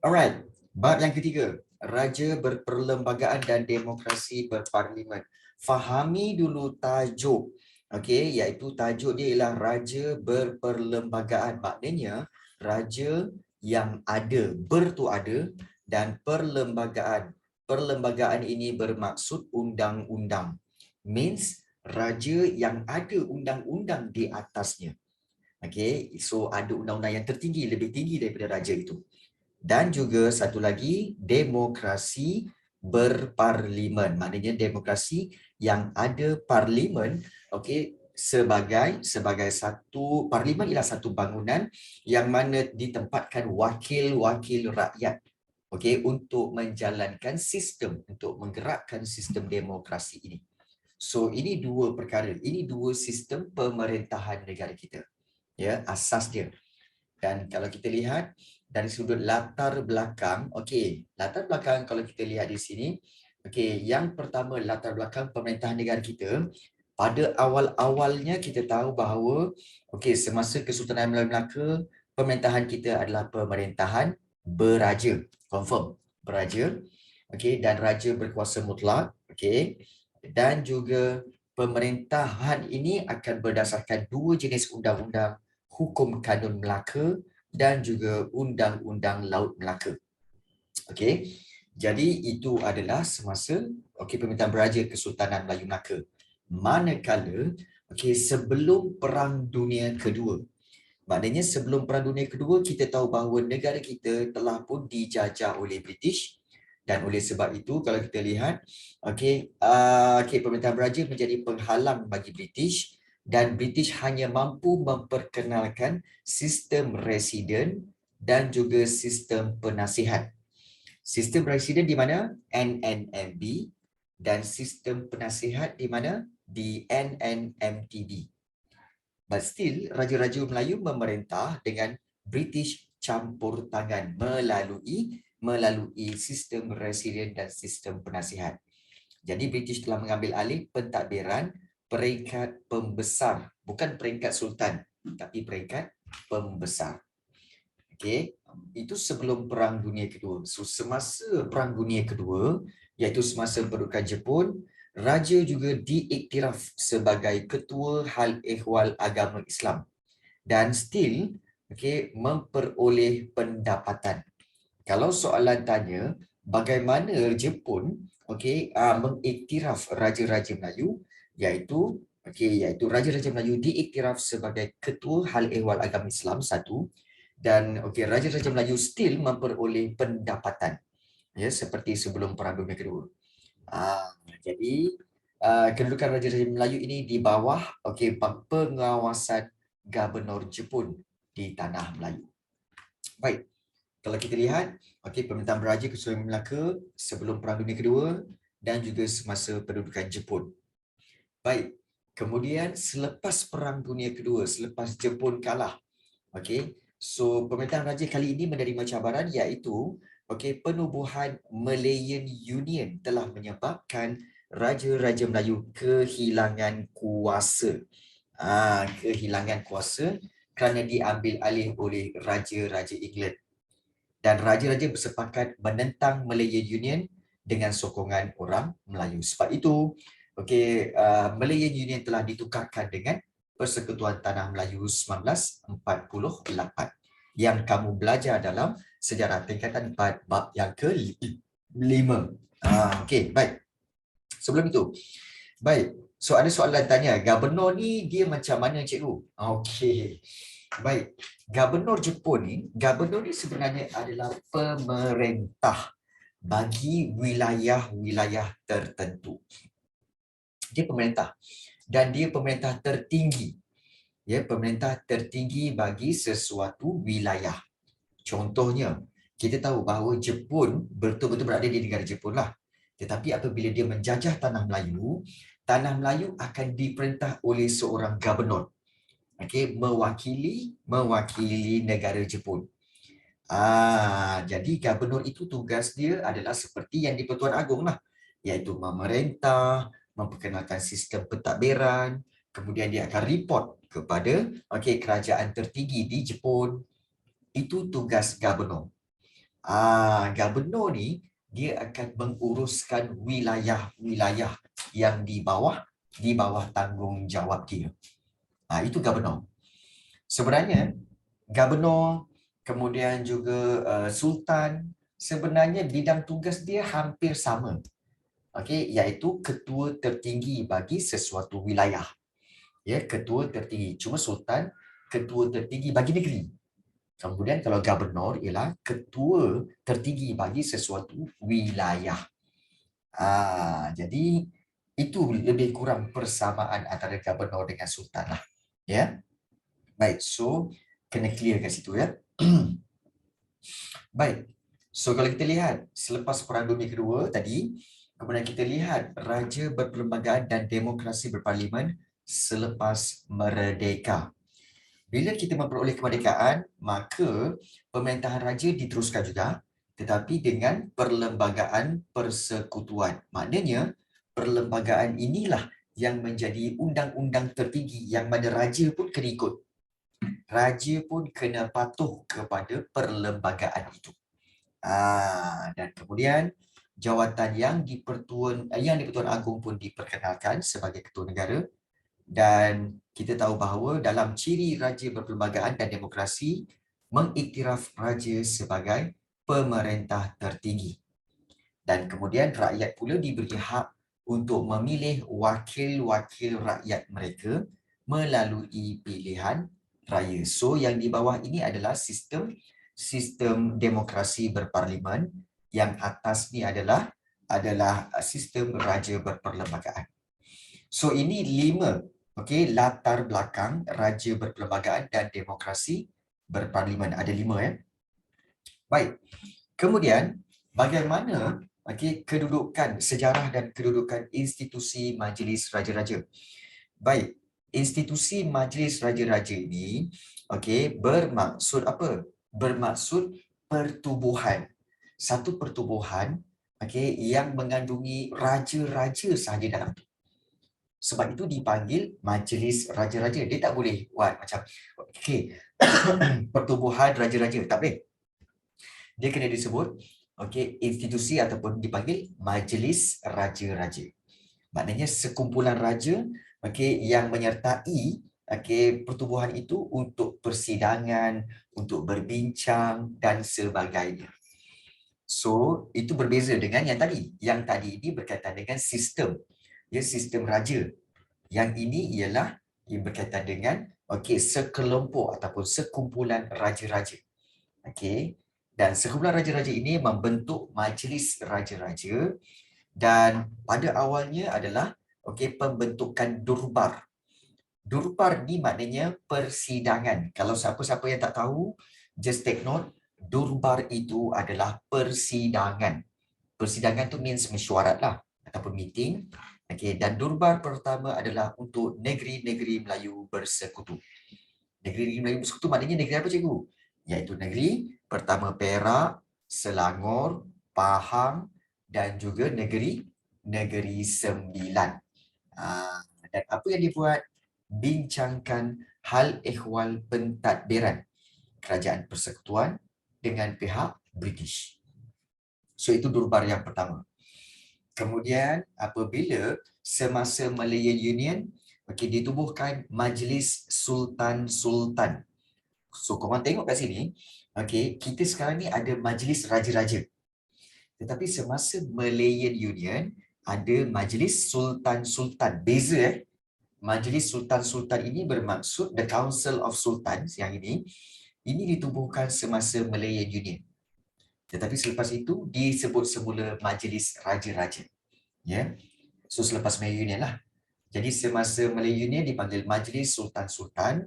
Alright, bab yang ketiga, raja berperlembagaan dan demokrasi berparlimen. Fahami dulu tajuk. Okey, iaitu tajuk dia ialah raja berperlembagaan. Maknanya raja yang ada, tu ada dan perlembagaan. Perlembagaan ini bermaksud undang-undang. Means raja yang ada undang-undang di atasnya. Okey, so ada undang-undang yang tertinggi, lebih tinggi daripada raja itu. Dan juga satu lagi, demokrasi berparlimen. Maknanya demokrasi yang ada parlimen, okey, sebagai satu parlimen ialah satu bangunan yang mana ditempatkan wakil-wakil rakyat, okey, untuk menjalankan sistem, untuk menggerakkan sistem demokrasi ini. So ini dua perkara, ini dua sistem pemerintahan negara kita. Ya, asas dia. Dan kalau kita lihat dari sudut latar belakang, okey, latar belakang kalau kita lihat di sini, okey, yang pertama latar belakang pemerintahan negara kita, pada awal-awalnya kita tahu bahawa okey, semasa Kesultanan Melayu Melaka, pemerintahan kita adalah pemerintahan beraja, confirm, beraja. Okey, dan raja berkuasa mutlak, okey. Dan juga pemerintahan ini akan berdasarkan dua jenis undang-undang, Hukum Kanun Melaka dan juga Undang-Undang Laut Melaka. Okey. Jadi itu adalah semasa pemerintahan beraja Kesultanan Melayu Melaka. Manakala sebelum Perang Dunia Kedua. Maknanya sebelum Perang Dunia Kedua kita tahu bahawa negara kita telah pun dijajah oleh British, dan oleh sebab itu kalau kita lihat pemerintahan beraja menjadi penghalang bagi British, dan British hanya mampu memperkenalkan sistem residen dan juga sistem penasihat. Sistem residen di mana? NNMB, dan sistem penasihat di mana? Di NNMTB. But still, Raja-Raja Melayu memerintah dengan British campur tangan melalui sistem residen dan sistem penasihat. Jadi British telah mengambil alih pentadbiran peringkat pembesar, bukan peringkat sultan, tapi peringkat pembesar. Okey, itu sebelum Perang Dunia Kedua. So semasa Perang Dunia Kedua, iaitu semasa pendudukan Jepun, raja juga diiktiraf sebagai ketua Hal Ehwal Agama Islam dan still memperoleh pendapatan. Kalau soalan tanya bagaimana Jepun mengiktiraf raja-raja Melayu, iaitu raja-raja Melayu diiktiraf sebagai ketua Hal Ehwal Agama Islam satu, dan raja-raja Melayu still memperoleh pendapatan ya seperti sebelum Perang Dunia Kedua. Jadi kedudukan Raja-Raja Melayu ini di bawah pengawasan Gubernur Jepun di Tanah Melayu. Baik, kalau kita lihat pemerintahan beraja Kesultanan Melaka sebelum Perang Dunia Kedua dan juga semasa pendudukan Jepun. Baik, kemudian selepas Perang Dunia Kedua, selepas Jepun kalah, so pemerintahan raja kali ini menerima cabaran, iaitu penubuhan Malayan Union telah menyebabkan Raja-Raja Melayu kehilangan kuasa. Kehilangan kuasa kerana diambil alih oleh Raja-Raja England. Dan Raja-Raja bersepakat menentang Malayan Union dengan sokongan orang Melayu. Sebab itu, Malayan Union telah ditukarkan dengan Persekutuan Tanah Melayu 1948 yang kamu belajar dalam sejarah tingkatan 4 bab yang ke-5. Okey, baik. Sebelum itu, baik. So ada soalan tanya, Gubernur ni dia macam mana cikgu? Okey. Baik. Gubernur Jepun ni sebenarnya adalah pemerintah bagi wilayah-wilayah tertentu. Dia pemerintah. Dan dia pemerintah tertinggi. Ya, pemerintah tertinggi bagi sesuatu wilayah. Contohnya, kita tahu bahawa Jepun betul-betul berada di negara Jepun lah. Tetapi apabila dia menjajah Tanah Melayu akan diperintah oleh seorang gubernur. Mewakili negara Jepun. Jadi gubernur itu tugas dia adalah seperti yang di-Pertuan Agong lah, iaitu memerintah, memperkenalkan sistem pentadbiran, kemudian dia akan report kepada kerajaan tertinggi di Jepun. Itu tugas gubernur. Gubernur ni dia akan menguruskan wilayah-wilayah yang di bawah tanggungjawab dia. Itu gubernur. Sebenarnya gubernur kemudian juga sultan, sebenarnya bidang tugas dia hampir sama. Okey, iaitu ketua tertinggi bagi sesuatu wilayah. Ya, ketua tertinggi. Cuma sultan ketua tertinggi bagi negeri. Kemudian kalau gubernur ialah ketua tertinggi bagi sesuatu wilayah. Jadi itu lebih kurang persamaan antara gubernur dengan sultan lah. Ya. Baik, so kena clear kat situ ya. Baik. So kalau kita lihat selepas Perang Dunia Kedua tadi, kemudian kita lihat raja berperlembagaan dan demokrasi berparlimen selepas merdeka. Bila kita memperoleh kemerdekaan, maka pemerintahan raja diteruskan juga, tetapi dengan perlembagaan persekutuan. Maknanya, perlembagaan inilah yang menjadi undang-undang tertinggi yang mana raja pun kena ikut. Raja pun kena patuh kepada perlembagaan itu. Dan kemudian jawatan yang di Pertuan Agong pun diperkenalkan sebagai ketua negara. Dan kita tahu bahawa dalam ciri raja berperlembagaan dan demokrasi, mengiktiraf raja sebagai pemerintah tertinggi. Dan kemudian rakyat pula diberi hak untuk memilih wakil-wakil rakyat mereka melalui pilihan raya. So yang di bawah ini adalah sistem demokrasi berparlimen, yang atas ni adalah sistem raja berperlembagaan. So ini 5 latar belakang raja berperlembagaan dan demokrasi berparlimen. Ada 5 ya. Baik. Kemudian bagaimana kedudukan sejarah dan kedudukan institusi Majlis Raja-Raja. Baik, institusi Majlis Raja-Raja ini bermaksud apa? Bermaksud pertubuhan. Satu pertubuhan yang mengandungi raja-raja sahaja dalam itu. Sebab itu dipanggil Majlis Raja-Raja. Dia tak boleh buat macam pertubuhan raja-raja, tak boleh. Dia kena disebut institusi ataupun dipanggil Majlis Raja-Raja. Maknanya sekumpulan raja yang menyertai pertubuhan itu untuk persidangan, untuk berbincang dan sebagainya. So, itu berbeza dengan yang tadi. Yang tadi ini berkaitan dengan sistem. Sistem raja. Yang ini ialah yang berkaitan dengan sekelompok ataupun sekumpulan raja-raja. Dan sekumpulan raja-raja ini membentuk Majlis Raja-Raja, dan pada awalnya adalah pembentukan durbar. Durbar ni maknanya persidangan. Kalau siapa-siapa yang tak tahu, just take note, durbar itu adalah persidangan. Persidangan tu means mesyuarat lah ataupun meeting. Dan durbar pertama adalah untuk negeri-negeri Melayu bersekutu. Negeri-negeri Melayu bersekutu maknanya negeri apa cikgu? Iaitu negeri pertama Perak, Selangor, Pahang dan juga negeri Sembilan. Dan apa yang dibuat? Bincangkan hal ehwal pentadbiran kerajaan persekutuan dengan pihak British. So itu durbar yang pertama. Kemudian apabila semasa Malayan Union ditubuhkan Majlis Sultan-Sultan. So korang tengok kat sini, kita sekarang ni ada Majlis Raja-Raja. Tetapi semasa Malayan Union ada Majlis Sultan-Sultan. Beza Majlis Sultan-Sultan ini bermaksud The Council of Sultans yang ini ditubuhkan semasa Malayan Union. Tetapi selepas itu disebut semula Majlis Raja-Raja. Ya. So selepas Malayan Union lah. Jadi semasa Malayan Union dipanggil Majlis Sultan-Sultan,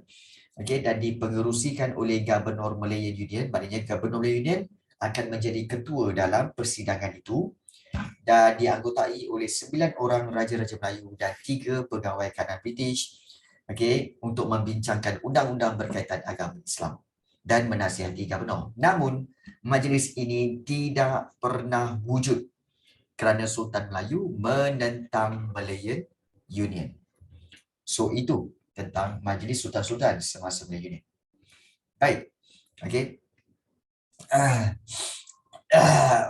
dan dipengerusikan oleh Gubernur Malayan Union. Maknanya Gubernur Malayan Union akan menjadi ketua dalam persidangan itu, dan dianggotai oleh 9 orang Raja-Raja Melayu dan 3 pegawai kanan British untuk membincangkan undang-undang berkaitan agama Islam dan menasihati Gubernur. Namun, majlis ini tidak pernah wujud kerana Sultan Melayu menentang Malayan Union. So, itu tentang Majlis Sultan-Sultan semasa Malayan Union. Baik.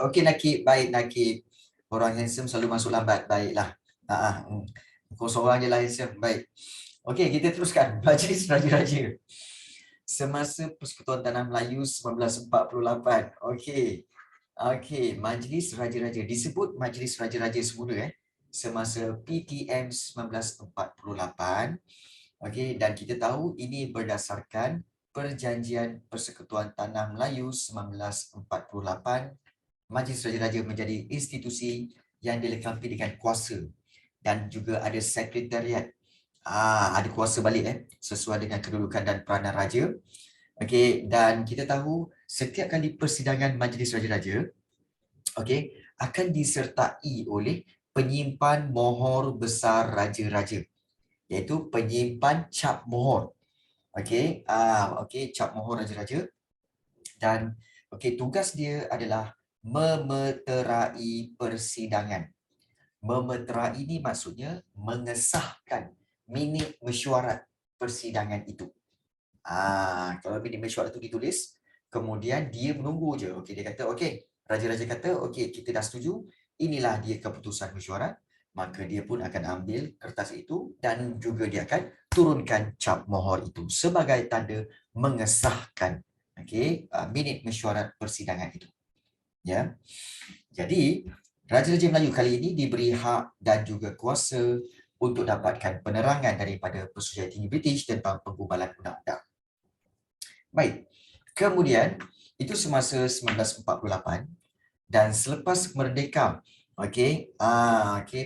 Okey Nakib, baik Nakib. Orang handsome selalu masuk lambat. Baiklah. Kau seorang je lah handsome. Baik. Okey, kita teruskan. Majlis Raja-Raja. Semasa Persekutuan Tanah Melayu 1948. Okey. Okey, Majlis Raja-Raja. Disebut Majlis Raja-Raja semula semasa PTM 1948. Okey, dan kita tahu ini berdasarkan Perjanjian Persekutuan Tanah Melayu 1948. Majlis Raja-Raja menjadi institusi yang dilengkapi dengan kuasa dan juga ada sekretariat. Ada kuasa balik sesuai dengan kedudukan dan peranan raja. Okey, dan kita tahu setiap kali persidangan Majlis Raja-Raja akan disertai oleh penyimpan mohor besar raja-raja, iaitu penyimpan cap mohor. Cap mohor raja-raja. Dan tugas dia adalah memeterai persidangan. Memeterai ini maksudnya mengesahkan minit mesyuarat persidangan itu. Kalau minit mesyuarat itu ditulis, kemudian dia menunggu je. Dia kata, raja-raja kata, kita dah setuju, inilah dia keputusan mesyuarat, maka dia pun akan ambil kertas itu dan juga dia akan turunkan cap mohor itu sebagai tanda mengesahkan minit mesyuarat persidangan itu. Ya. Jadi, Raja-Raja Melayu kali ini diberi hak dan juga kuasa untuk dapatkan penerangan daripada Persuruhan Tinggi British tentang penggubalan undang-undang. Baik, kemudian itu semasa 1948 dan selepas merdeka,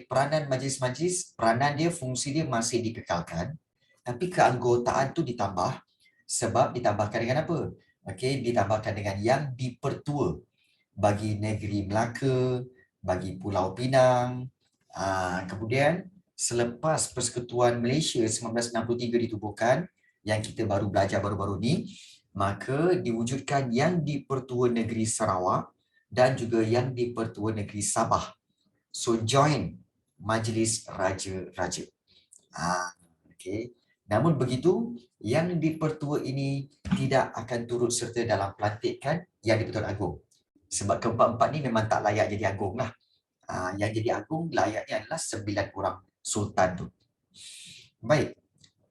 peranan majlis-majlis, peranan dia, fungsi dia masih dikekalkan, tapi keanggotaan tu ditambah sebab ditambahkan dengan apa? Ditambahkan dengan yang dipertua bagi negeri Melaka, bagi Pulau Pinang. Kemudian selepas Persekutuan Malaysia 1963 ditubuhkan, yang kita baru belajar baru-baru ni, maka diwujudkan yang dipertua negeri Sarawak dan juga yang dipertua negeri Sabah. So join Majlis Raja-Raja. Namun begitu, yang dipertua ini tidak akan turut serta dalam pelantikan yang di-Pertuan Agong. Sebab keempat-empat ni memang tak layak jadi agung lah. Yang jadi agung layaknya adalah 9 orang sultan tu. Baik.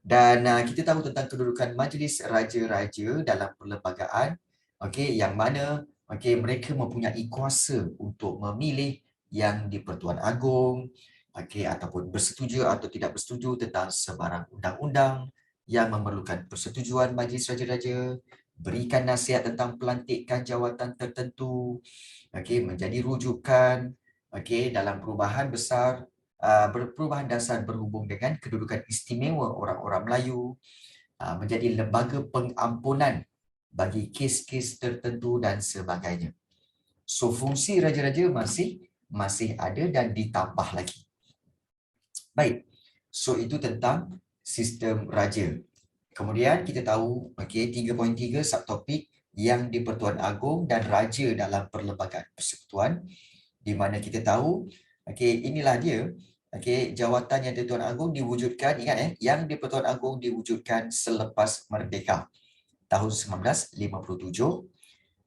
Dan kita tahu tentang kedudukan Majlis Raja-Raja dalam perlembagaan, yang mana mereka mempunyai kuasa untuk memilih yang di-Pertuan Agong, ataupun bersetuju atau tidak bersetuju tentang sebarang undang-undang yang memerlukan persetujuan Majlis Raja-Raja, berikan nasihat tentang pelantikan jawatan tertentu, menjadi rujukan dalam perubahan besar, perubahan dasar berhubung dengan kedudukan istimewa orang-orang Melayu, menjadi lembaga pengampunan bagi kes-kes tertentu dan sebagainya. So fungsi raja-raja masih ada dan ditambah lagi. Baik. So itu tentang sistem raja. Kemudian kita tahu 3.3 subtopik yang di-Pertuan Agong dan raja dalam perlembagaan persekutuan, di mana kita tahu inilah dia jawatan yang di-Pertuan Agong diwujudkan, ingat yang di-Pertuan Agong diwujudkan selepas merdeka tahun 1957,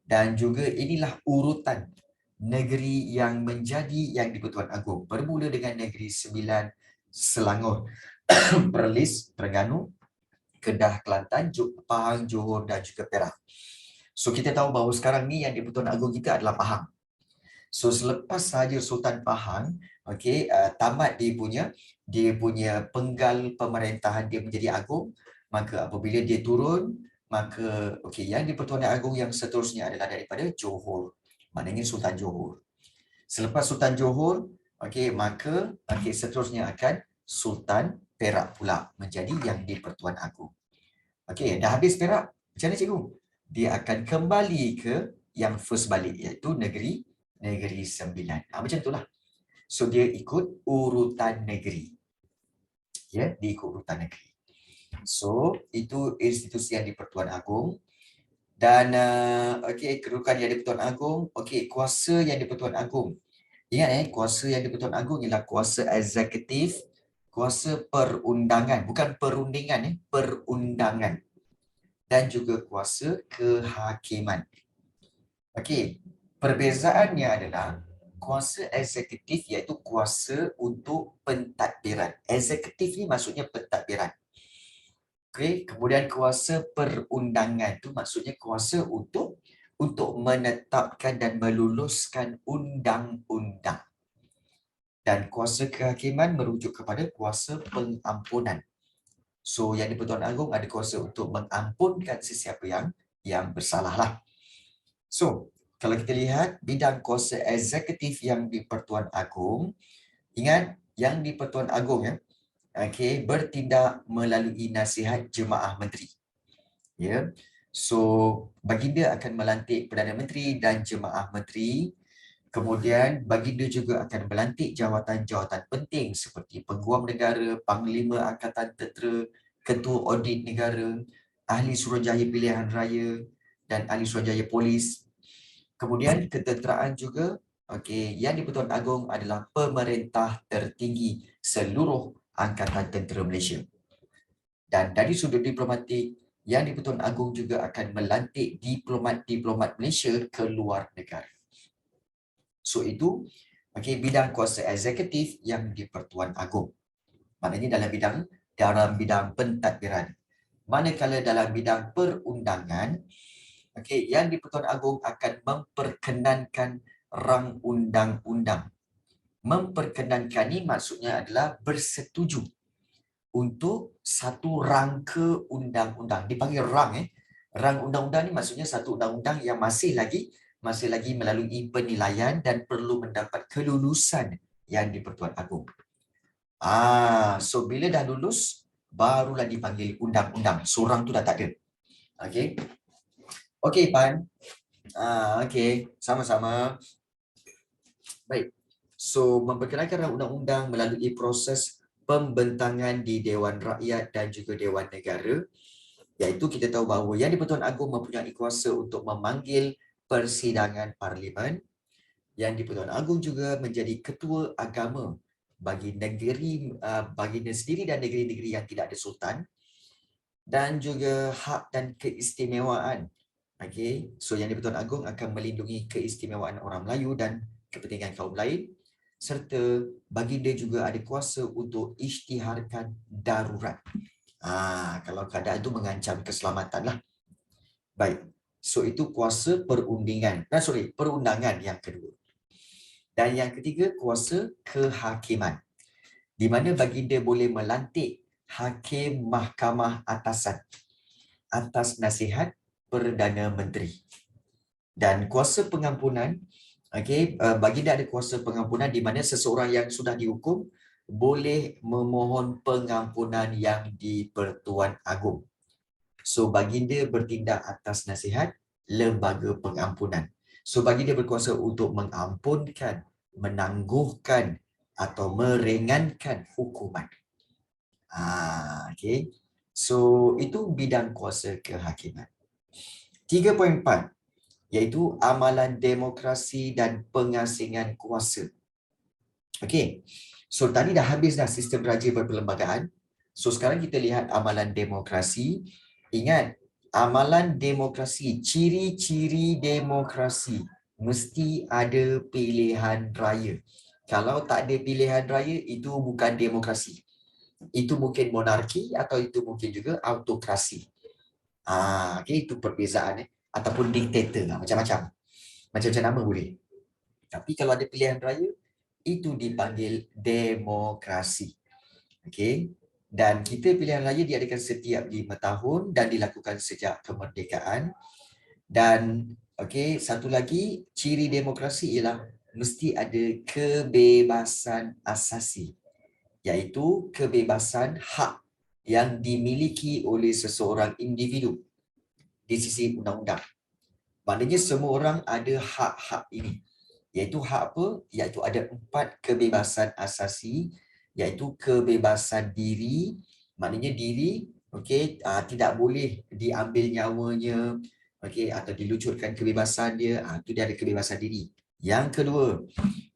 dan juga inilah urutan negeri yang menjadi yang di-Pertuan Agong, bermula dengan negeri Sembilan, Selangor, Perlis, Terengganu, Kedah, Kelantan, Pahang, Johor dan juga Perak. So kita tahu bahawa sekarang ni yang di-Pertuan Agong kita adalah Pahang. So selepas sahaja Sultan Pahang tamat dia punya penggal pemerintahan dia menjadi agung, maka apabila dia turun, maka yang di-Pertuan Agong yang seterusnya adalah daripada Johor. Maknanya Sultan Johor. Selepas Sultan Johor, maka seterusnya akan Sultan Perak pula menjadi yang di-Pertuan Agong. Dah habis Perak, macam mana cikgu? Dia akan kembali ke yang first balik, iaitu negeri Sembilan. Macam itulah. So dia ikut urutan negeri. Dia ikut urutan negeri. So itu institusi yang di-Pertuan Agong. Dan kedudukan yang di-Pertuan Agong, kuasa yang di-Pertuan Agong. Ingat kuasa yang di-Pertuan Agong ialah kuasa eksekutif, kuasa perundangan, bukan perundingan, perundangan, dan juga kuasa kehakiman. Perbezaannya adalah kuasa eksekutif iaitu kuasa untuk pentadbiran. Eksekutif ni maksudnya pentadbiran. Okey, kemudian kuasa perundangan tu maksudnya kuasa untuk menetapkan dan meluluskan undang-undang. Dan kuasa kehakiman merujuk kepada kuasa pengampunan. So yang di-Pertuan Agong ada kuasa untuk mengampunkan sesiapa yang bersalah lah. So kalau kita lihat bidang kuasa eksekutif yang di-Pertuan Agong, ingat yang di-Pertuan Agong ya, okey, bertindak melalui nasihat Jemaah Menteri. Ya. So baginda akan melantik Perdana Menteri dan Jemaah Menteri. Kemudian baginda juga akan melantik jawatan-jawatan penting seperti Peguam Negara, Panglima Angkatan Tentera, Ketua Audit Negara, Ahli Suruhanjaya Pilihan Raya dan Ahli Suruhanjaya Polis. Kemudian ketenteraan juga, okey, yang di-Pertuan Agong adalah pemerintah tertinggi seluruh Angkatan Tentera Malaysia. Dan dari sudut diplomatik, yang di-Pertuan Agong juga akan melantik diplomat-diplomat Malaysia ke luar negara. So itu bidang kuasa eksekutif yang di-Pertuan Agong. Maknanya dalam bidang pentadbiran. Manakala dalam bidang perundangan, yang di-Pertuan Agong akan memperkenankan rang undang-undang. Memperkenankan ni maksudnya adalah bersetuju untuk satu rangka undang-undang. Dipanggil rang. Rang undang-undang ni maksudnya satu undang-undang yang masih lagi melalui penilaian dan perlu mendapat kelulusan yang di-Pertuan Agong. So bila dah lulus, barulah dipanggil undang-undang. So rang tu dah tak ada. Okey. Okey, Pan. Okey, sama-sama. Baik. So memperkenalkan rang undang-undang melalui proses pembentangan di Dewan Rakyat dan juga Dewan Negara, iaitu kita tahu bahawa Yang di-Pertuan Agong mempunyai kuasa untuk memanggil persidangan parlimen. Yang di-Pertuan Agong juga menjadi ketua agama bagi negeri baginda sendiri dan negeri-negeri yang tidak ada sultan, dan juga hak dan keistimewaan. Okey, so Yang di-Pertuan Agong akan melindungi keistimewaan orang Melayu dan kepentingan kaum lain, serta baginda juga ada kuasa untuk isytiharkan darurat. Kalau keadaan itu mengancam keselamatan lah. Baik, so itu kuasa perundangan yang kedua. Dan yang ketiga, kuasa kehakiman, di mana baginda boleh melantik hakim mahkamah atasan atas nasihat Perdana Menteri. Dan kuasa pengampunan, baginda ada kuasa pengampunan di mana seseorang yang sudah dihukum boleh memohon pengampunan yang di-Pertuan Agong. So baginda bertindak atas nasihat lembaga pengampunan. So baginda berkuasa untuk mengampunkan, menangguhkan atau meringankan hukuman. So itu bidang kuasa kehakiman. 3.4 iaitu amalan demokrasi dan pengasingan kuasa. So tadi dah habis dah sistem raja berperlembagaan. So sekarang kita lihat amalan demokrasi. Ingat, amalan demokrasi, ciri-ciri demokrasi mesti ada pilihan raya. Kalau tak ada pilihan raya, itu bukan demokrasi. Itu mungkin monarki atau itu mungkin juga autokrasi. Itu perbezaan. Ataupun diktator, macam-macam. Macam-macam nama boleh. Tapi kalau ada pilihan raya, itu dipanggil demokrasi. Dan kita pilihan raya diadakan setiap 5 tahun dan dilakukan sejak kemerdekaan. Dan satu lagi ciri demokrasi ialah mesti ada kebebasan asasi, iaitu kebebasan hak yang dimiliki oleh seseorang individu di sisi undang-undang. Maknanya semua orang ada hak-hak ini. Iaitu hak apa? Iaitu ada 4 kebebasan asasi, iaitu kebebasan diri, maknanya diri tidak boleh diambil nyawanya, atau dilucurkan kebebasan dia, itu dia ada kebebasan diri. Yang kedua,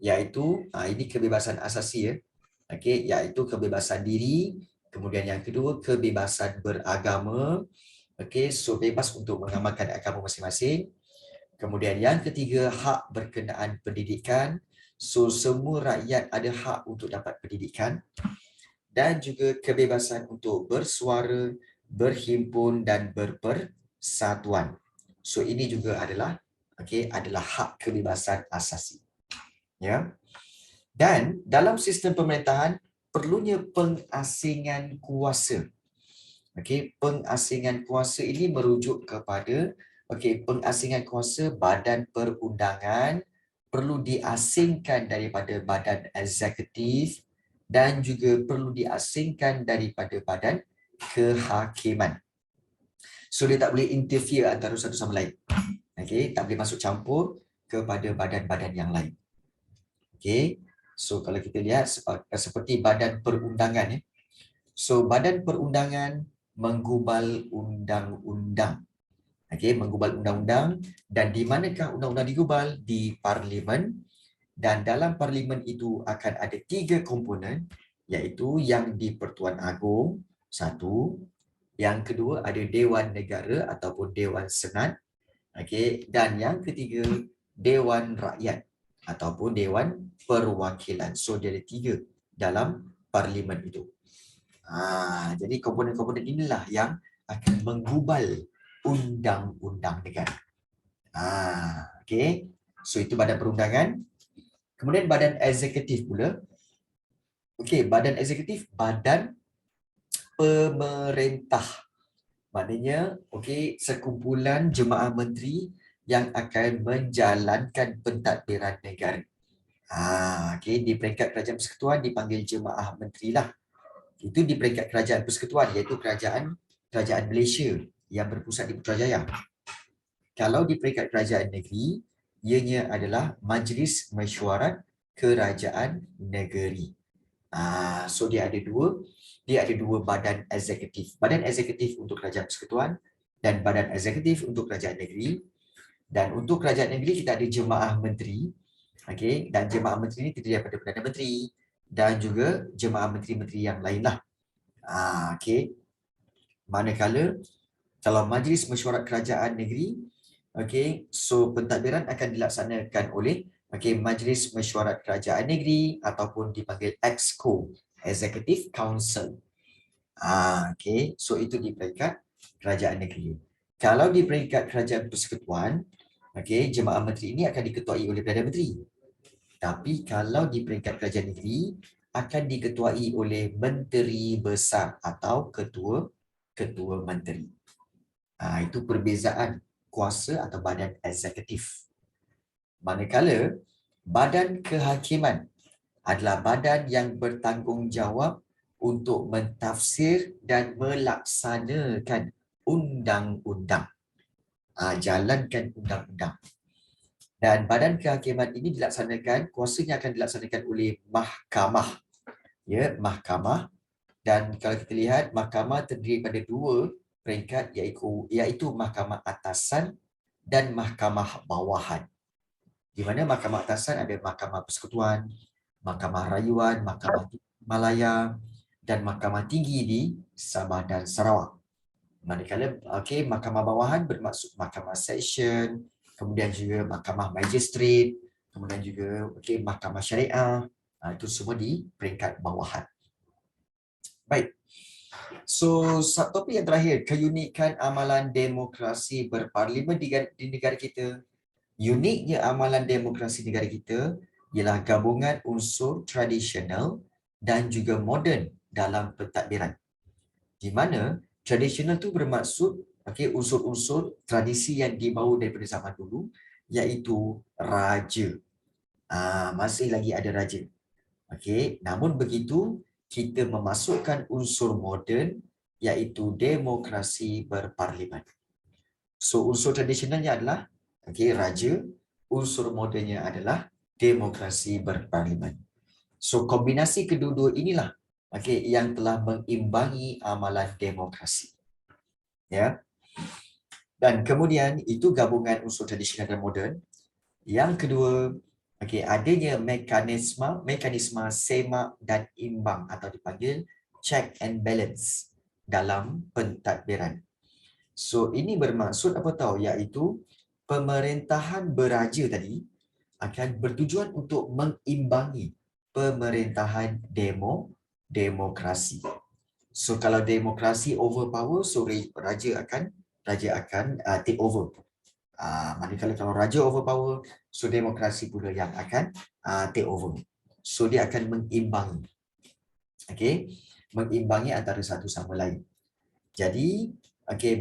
iaitu ini kebebasan asasi iaitu kebebasan diri. Kemudian yang kedua, kebebasan beragama. So bebas untuk mengamalkan agama masing-masing. Kemudian yang ketiga, hak berkenaan pendidikan. So semua rakyat ada hak untuk dapat pendidikan. Dan juga kebebasan untuk bersuara, berhimpun dan berpersatuan. So ini juga adalah adalah hak kebebasan asasi. Ya. Dan dalam sistem pemerintahan perlunya pengasingan kuasa. Pengasingan kuasa ini merujuk kepada pengasingan kuasa badan perundangan perlu diasingkan daripada badan eksekutif dan juga perlu diasingkan daripada badan kehakiman. So dia tak boleh interfere antara satu sama lain. Tak boleh masuk campur kepada badan-badan yang lain. So kalau kita lihat seperti badan perundangan. So badan perundangan menggubal undang-undang. Menggubal undang-undang, dan di manakah undang-undang digubal? Di parlimen, dan dalam parlimen itu akan ada 3 komponen, iaitu yang di Pertuan Agong, satu, yang kedua ada Dewan Negara ataupun Dewan Senat, dan yang ketiga Dewan Rakyat ataupun Dewan Perwakilan. So dia ada 3 dalam parlimen itu. Jadi komponen-komponen inilah yang akan menggubal undang-undang negara. So itu badan perundangan. Kemudian badan eksekutif pula. Badan eksekutif, badan pemerintah. Maknanya sekumpulan jemaah menteri yang akan menjalankan pentadbiran negara. Di peringkat kerajaan persekutuan dipanggil jemaah menteri lah. Itu di peringkat kerajaan persekutuan, iaitu kerajaan Malaysia yang berpusat di Putrajaya. Kalau di peringkat kerajaan negeri, ianya adalah Majlis Mesyuarat Kerajaan Negeri. So dia ada dua badan eksekutif. Badan eksekutif untuk kerajaan persekutuan dan badan eksekutif untuk kerajaan negeri. Dan untuk kerajaan negeri kita ada jemaah menteri. Dan jemaah menteri ini terdiri daripada Perdana Menteri dan juga jemaah menteri-menteri yang lainlah. Manakala kalau Majlis Mesyuarat Kerajaan Negeri, so pentadbiran akan dilaksanakan oleh Majlis Mesyuarat Kerajaan Negeri ataupun dipanggil EXCO, Executive Council. So itu di peringkat kerajaan negeri. Kalau di peringkat kerajaan persekutuan, jemaah menteri ini akan diketuai oleh Perdana Menteri. Tapi kalau di peringkat kerajaan negeri, akan diketuai oleh Menteri Besar atau Ketua Menteri. Itu perbezaan kuasa atau badan eksekutif. Manakala badan kehakiman adalah badan yang bertanggungjawab untuk mentafsir dan melaksanakan undang-undang. Jalankan undang-undang. Dan badan kehakiman ini kuasanya akan dilaksanakan oleh mahkamah. Mahkamah. Dan kalau kita lihat, mahkamah terdiri pada 2 peringkat, iaitu mahkamah atasan dan mahkamah bawahan. Di mana mahkamah atasan ada mahkamah persekutuan, mahkamah rayuan, mahkamah Malaya dan mahkamah tinggi di Sabah dan Sarawak. Manakala mahkamah bawahan bermaksud mahkamah seksyen, kemudian juga mahkamah magistrate, kemudian juga mahkamah syariah. Itu semua di peringkat bawahan. Baik. So, topik yang terakhir, keunikan amalan demokrasi berparlimen di negara kita. Uniknya amalan demokrasi negara kita ialah gabungan unsur tradisional dan juga moden dalam pentadbiran. Di mana tradisional tu bermaksud unsur-unsur tradisi yang dibawa daripada zaman dulu, iaitu raja. Masih lagi ada raja. Namun begitu, kita memasukkan unsur moden iaitu demokrasi berparlimen. So unsur tradisionalnya adalah raja, unsur modennya adalah demokrasi berparlimen. So kombinasi kedua-dua inilah yang telah mengimbangi amalan demokrasi. Ya. Dan kemudian itu gabungan unsur tradisional dan moden. Yang kedua, adanya mekanisme semak dan imbang atau dipanggil check and balance dalam pentadbiran. So ini bermaksud apa tahu, iaitu pemerintahan beraja tadi akan bertujuan untuk mengimbangi pemerintahan demokrasi. So kalau demokrasi overpower, so raja akan take over. Manakala kalau raja overpower, so demokrasi pula yang akan take over. So dia akan mengimbangi. Okey, mengimbangi antara satu sama lain. Jadi,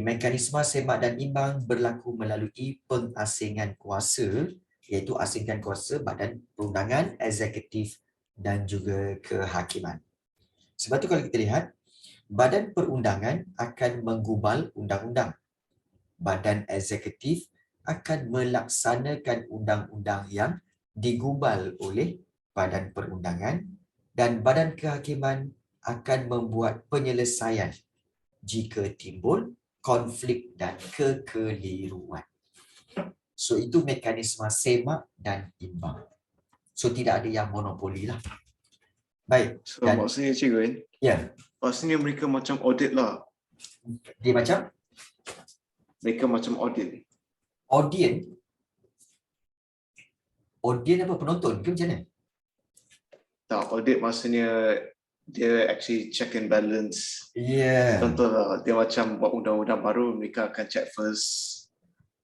mekanisme semak dan imbang berlaku melalui pengasingan kuasa, iaitu asingkan kuasa badan perundangan, eksekutif dan juga kehakiman. Sebab tu kalau kita lihat, badan perundangan akan menggubal undang-undang. Badan eksekutif akan melaksanakan undang-undang yang digubal oleh badan perundangan, dan badan kehakiman akan membuat penyelesaian jika timbul konflik dan kekeliruan. So itu mekanisme semak dan imbang. So tidak ada yang monopoli lah. Baik. So maksudnya cikgu ya. Maksudnya mereka macam audit lah. Dia macam? Mereka macam audit. Audien? Audien apa, penonton ke macam mana? Tak, audit maksudnya dia actually check and balance. Yeah. Contohlah, dia macam buat undang-undang baru, mereka akan check first,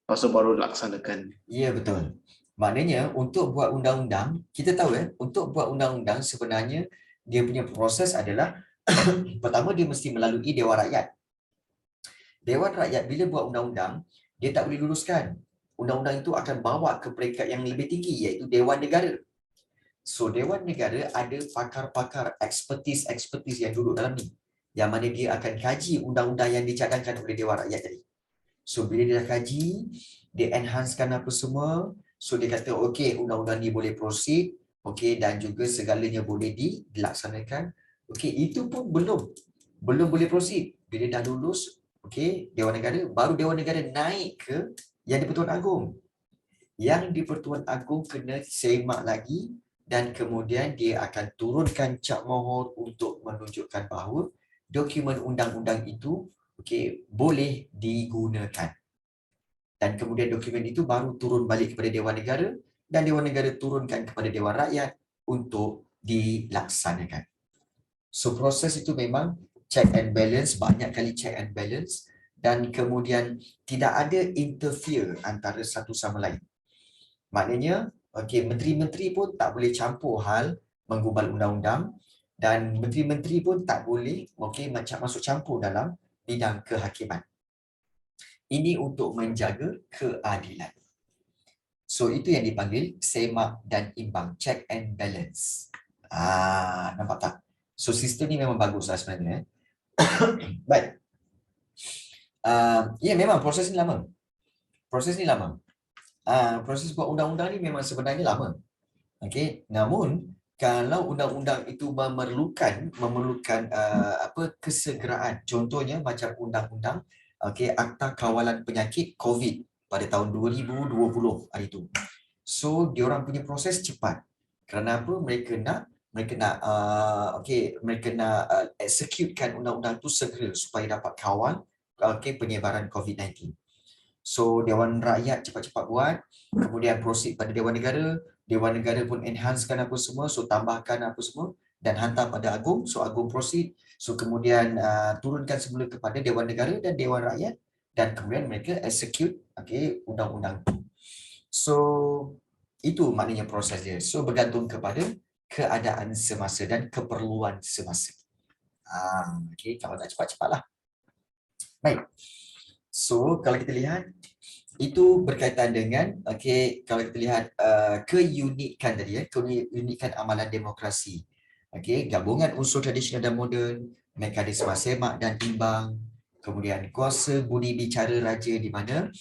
lepas tu baru laksanakan. Ya, betul. Maknanya untuk buat undang-undang, kita tahu untuk buat undang-undang sebenarnya dia punya proses adalah pertama dia mesti melalui Dewan Rakyat. Dewan Rakyat bila buat undang-undang, dia tak boleh luluskan. Undang-undang itu akan bawa ke peringkat yang lebih tinggi, iaitu Dewan Negara. So, Dewan Negara ada pakar-pakar, ekspertis yang duduk dalam ni. Yang mana dia akan kaji undang-undang yang dicadangkan oleh Dewan Rakyat tadi. So, bila dia dah kaji, dia enhancekan apa semua. So, dia kata, okey, undang-undang ni boleh proceed. Okey, dan juga segalanya boleh dilaksanakan. Okey, itu pun belum boleh proceed. Bila dah lulus, okey, Dewan Negara, baru Dewan Negara naik ke yang di-Pertuan Agong. Yang di-Pertuan Agong kena semak lagi, dan kemudian dia akan turunkan cap mohor untuk menunjukkan bahawa dokumen undang-undang itu boleh digunakan. Dan kemudian dokumen itu baru turun balik kepada Dewan Negara, dan Dewan Negara turunkan kepada Dewan Rakyat untuk dilaksanakan. So proses itu memang check and balance, banyak kali check and balance, dan kemudian tidak ada interfere antara satu sama lain. Maknanya, menteri-menteri pun tak boleh campur hal menggubal undang-undang, dan menteri-menteri pun tak boleh macam masuk campur dalam bidang kehakiman. Ini untuk menjaga keadilan. So itu yang dipanggil semak dan imbang, check and balance. Nampak tak? So sistem ni memang baguslah sebenarnya. Baik. Ya, memang proses ni lama. Proses buat undang-undang ni memang sebenarnya lama. Okey, namun kalau undang-undang itu memerlukan kesegeraan, contohnya macam undang-undang Akta Kawalan Penyakit COVID pada tahun 2020 hari itu. So diorang punya proses cepat. Kerana apa? Mereka nak executekan undang-undang itu segera supaya dapat kawal penyebaran COVID-19. So Dewan Rakyat cepat-cepat buat, kemudian proceed pada Dewan Negara, Dewan Negara pun enhancekan apa semua, so tambahkan apa semua dan hantar pada Agung, so Agung proceed, so kemudian turunkan semula kepada Dewan Negara dan Dewan Rakyat, dan kemudian mereka execute undang-undang. So itu maknanya proses dia. So bergantung kepada keadaan semasa dan keperluan semasa. Kalau tak cepat-cepatlah. Baik. So kalau kita lihat itu berkaitan dengan kalau kita lihat keunikan tadi keunikan amalan demokrasi. Gabungan unsur tradisional dan moden, mekanisme semak dan imbang, kemudian kuasa budi bicara raja di mana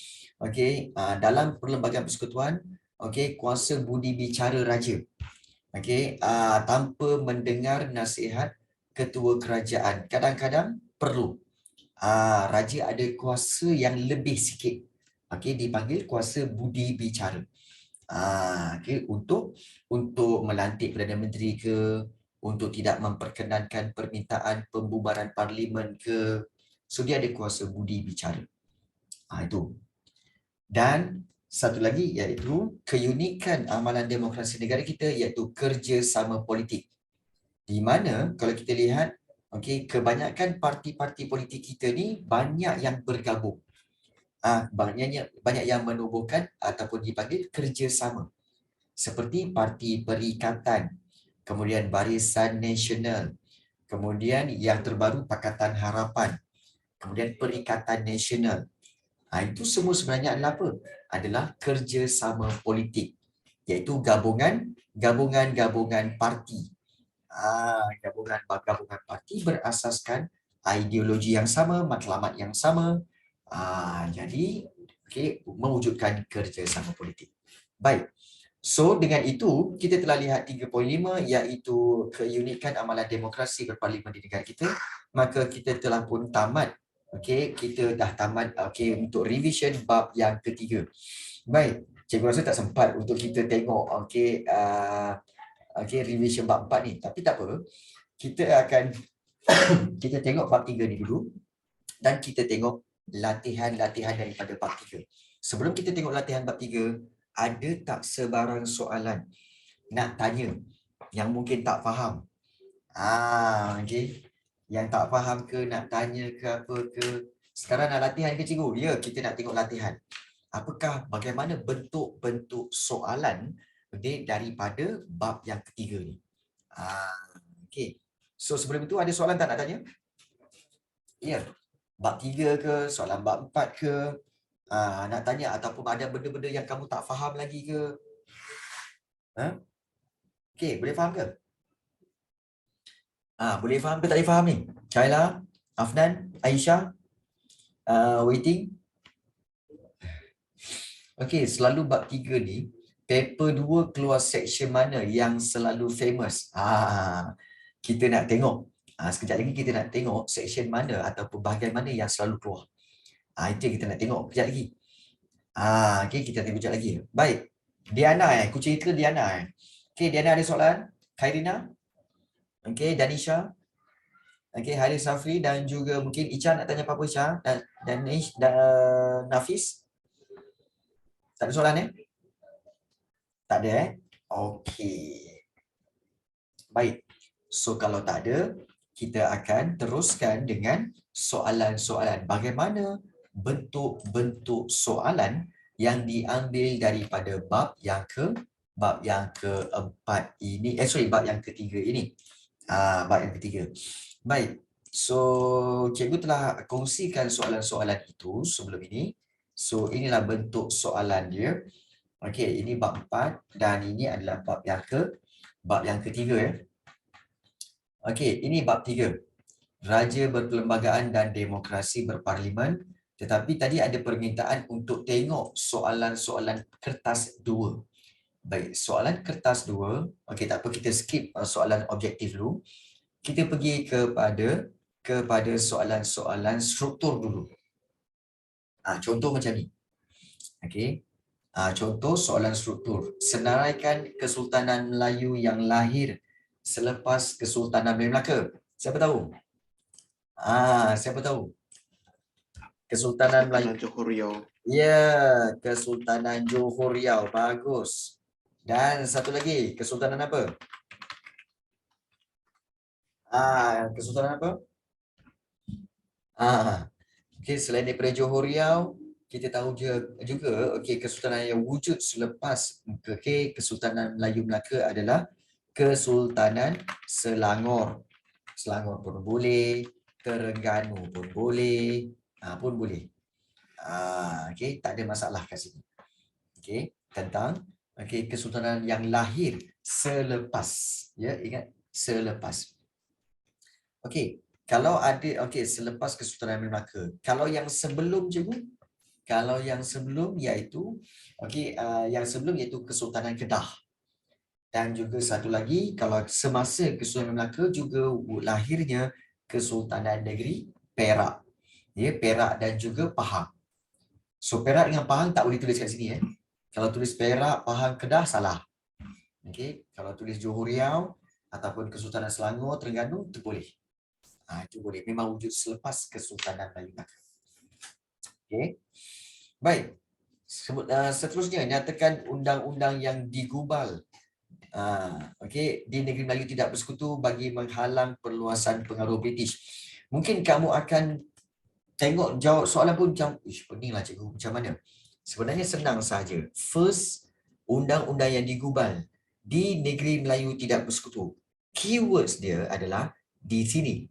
dalam perlembagaan persekutuan kuasa budi bicara raja tanpa mendengar nasihat ketua kerajaan kadang-kadang perlu raja ada kuasa yang lebih sikit, dipanggil kuasa budi bicara. Untuk melantik Perdana Menteri ke, untuk tidak memperkenankan permintaan pembubaran parlimen ke, so dia ada kuasa budi bicara. Itu. Dan Satu lagi iaitu keunikan amalan demokrasi negara kita iaitu kerjasama politik. Di mana kalau kita lihat, okey, kebanyakan parti-parti politik kita ni banyak yang bergabung. Banyak yang menubuhkan ataupun dipanggil kerjasama. Seperti Parti Perikatan, kemudian Barisan Nasional, kemudian yang terbaru Pakatan Harapan, kemudian Perikatan Nasional. Itu semua sebenarnya adalah apa? Adalah kerjasama politik, iaitu gabungan parti. Gabungan parti berasaskan ideologi yang sama, matlamat yang sama. Jadi, mewujudkan kerjasama politik. Baik. So, dengan itu, kita telah lihat 3.5 iaitu keunikan amalan demokrasi berparlimen di negara kita. Maka kita telah pun tamat. Kita dah tamat untuk revision bab yang ketiga. Baik, cikgu rasa tak sempat untuk kita tengok revision bab 4 ni. Tapi tak apa. Kita akan kita tengok bab 3 ni dulu dan kita tengok latihan-latihan daripada bab 3. Sebelum kita tengok latihan bab 3, ada tak sebarang soalan nak tanya yang mungkin tak faham? Yang tak faham ke, nak tanya ke apa ke? Sekarang nak latihan ke cikgu? Ya, kita nak tengok latihan. Bagaimana bentuk-bentuk soalan daripada bab yang ketiga ni? So sebelum itu ada soalan tak nak tanya? Ya. Bab 3 ke, soalan bab 4 ke? Nak tanya ataupun ada benda-benda yang kamu tak faham lagi ke? Boleh faham ke? Boleh faham ke tak boleh faham ni? Khaila, Afnan, Aisyah, waiting. Selalu bab 3 ni, paper 2 keluar section mana yang selalu famous? Kita nak tengok. Sekejap lagi kita nak tengok section mana ataupun bahagian mana yang selalu keluar. Itu yang kita nak tengok kejap lagi. Kita tengok kejap lagi. Baik. Diana aku cerita Diana Diana ada soalan? Khairina? Danisha? Haris Safri dan juga mungkin Icha nak tanya apa-apa Icha? Dan Nafis? Tak ada soalan Tak ada Baik. So kalau tak ada, kita akan teruskan dengan soalan-soalan. Bagaimana bentuk-bentuk soalan yang diambil daripada bab yang keempat ini, bab yang ketiga ini. Bab yang ketiga. Baik. So, cikgu telah kongsikan soalan-soalan itu sebelum ini. So, inilah bentuk soalan dia. Ini bab 4 dan ini adalah bab yang ketiga ini bab 3. Raja berperlembagaan dan demokrasi berparlimen. Tetapi tadi ada permintaan untuk tengok soalan-soalan kertas 2. Baik, soalan kertas 2. Tak apa, kita skip soalan objektif dulu. Kita pergi kepada soalan-soalan struktur dulu. Contoh macam ni. Contoh soalan struktur. Senaraikan Kesultanan Melayu yang lahir selepas Kesultanan Melayu Melaka. Siapa tahu? Siapa tahu? Kesultanan Melayu Johor Riau. Ya, Kesultanan Johor Riau. Bagus. Dan satu lagi, Kesultanan apa? Kesultanan apa? Selain daripada Johor Riau, kita tahu juga Kesultanan yang wujud selepas Kesultanan Melayu Melaka adalah Kesultanan Selangor. Selangor pun boleh, Terengganu pun boleh. Tak ada masalah kat sini. Tentang Kesultanan yang lahir selepas. Ya, ingat selepas. Kalau ada selepas Kesultanan Melaka. Kalau yang sebelum cikgu? Kalau yang sebelum iaitu Kesultanan Kedah. Dan juga satu lagi, kalau semasa Kesultanan Melaka juga lahirnya Kesultanan Negeri Perak. Perak dan juga Pahang. So Perak dengan Pahang tak boleh tulis kat sini Kalau tulis Perak, Pahang, Kedah salah. Kalau tulis Johor Riau ataupun Kesultanan Selangor, Terengganu itu boleh. Itu boleh. Memang wujud selepas Kesultanan Melayu Melaka. Baik. Seterusnya, nyatakan undang-undang yang digubal. Okey, di negeri Melayu tidak bersekutu bagi menghalang perluasan pengaruh British. Mungkin kamu akan tengok jawab soalan pun macam, peninglah cikgu, macam mana? Sebenarnya senang saja. First, undang-undang yang digubal di negeri Melayu tidak bersekutu. Keywords dia adalah di sini,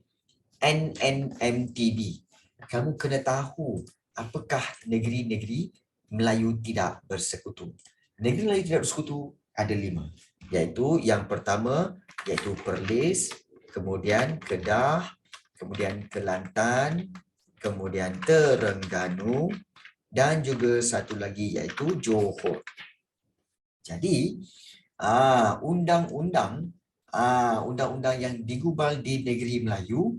NNMTB. Kamu kena tahu apakah negeri-negeri Melayu tidak bersekutu. Negeri Melayu tidak bersekutu ada 5, iaitu yang pertama iaitu Perlis, kemudian Kedah, kemudian Kelantan, kemudian Terengganu dan juga satu lagi iaitu Johor. Jadi undang-undang yang digubal di negeri Melayu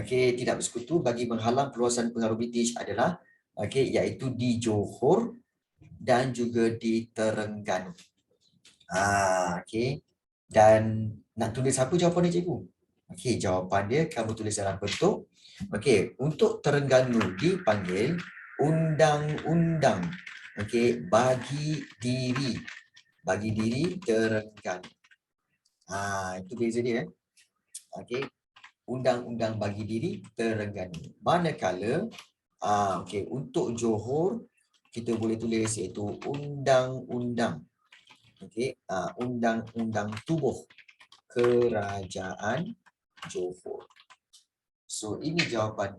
tidak bersekutu bagi menghalang perluasan pengaruh British adalah iaitu di Johor dan juga di Terengganu. Dan nak tulis apa jawapan dia, cikgu? Jawapan dia kamu tulis dalam bentuk untuk Terengganu dipanggil undang-undang bagi diri Terengganu. Itu beza dia. Undang-undang bagi diri Terengganu. Manakala untuk Johor kita boleh tulis iaitu undang-undang undang-undang tubuh kerajaan Johor. So ini jawapan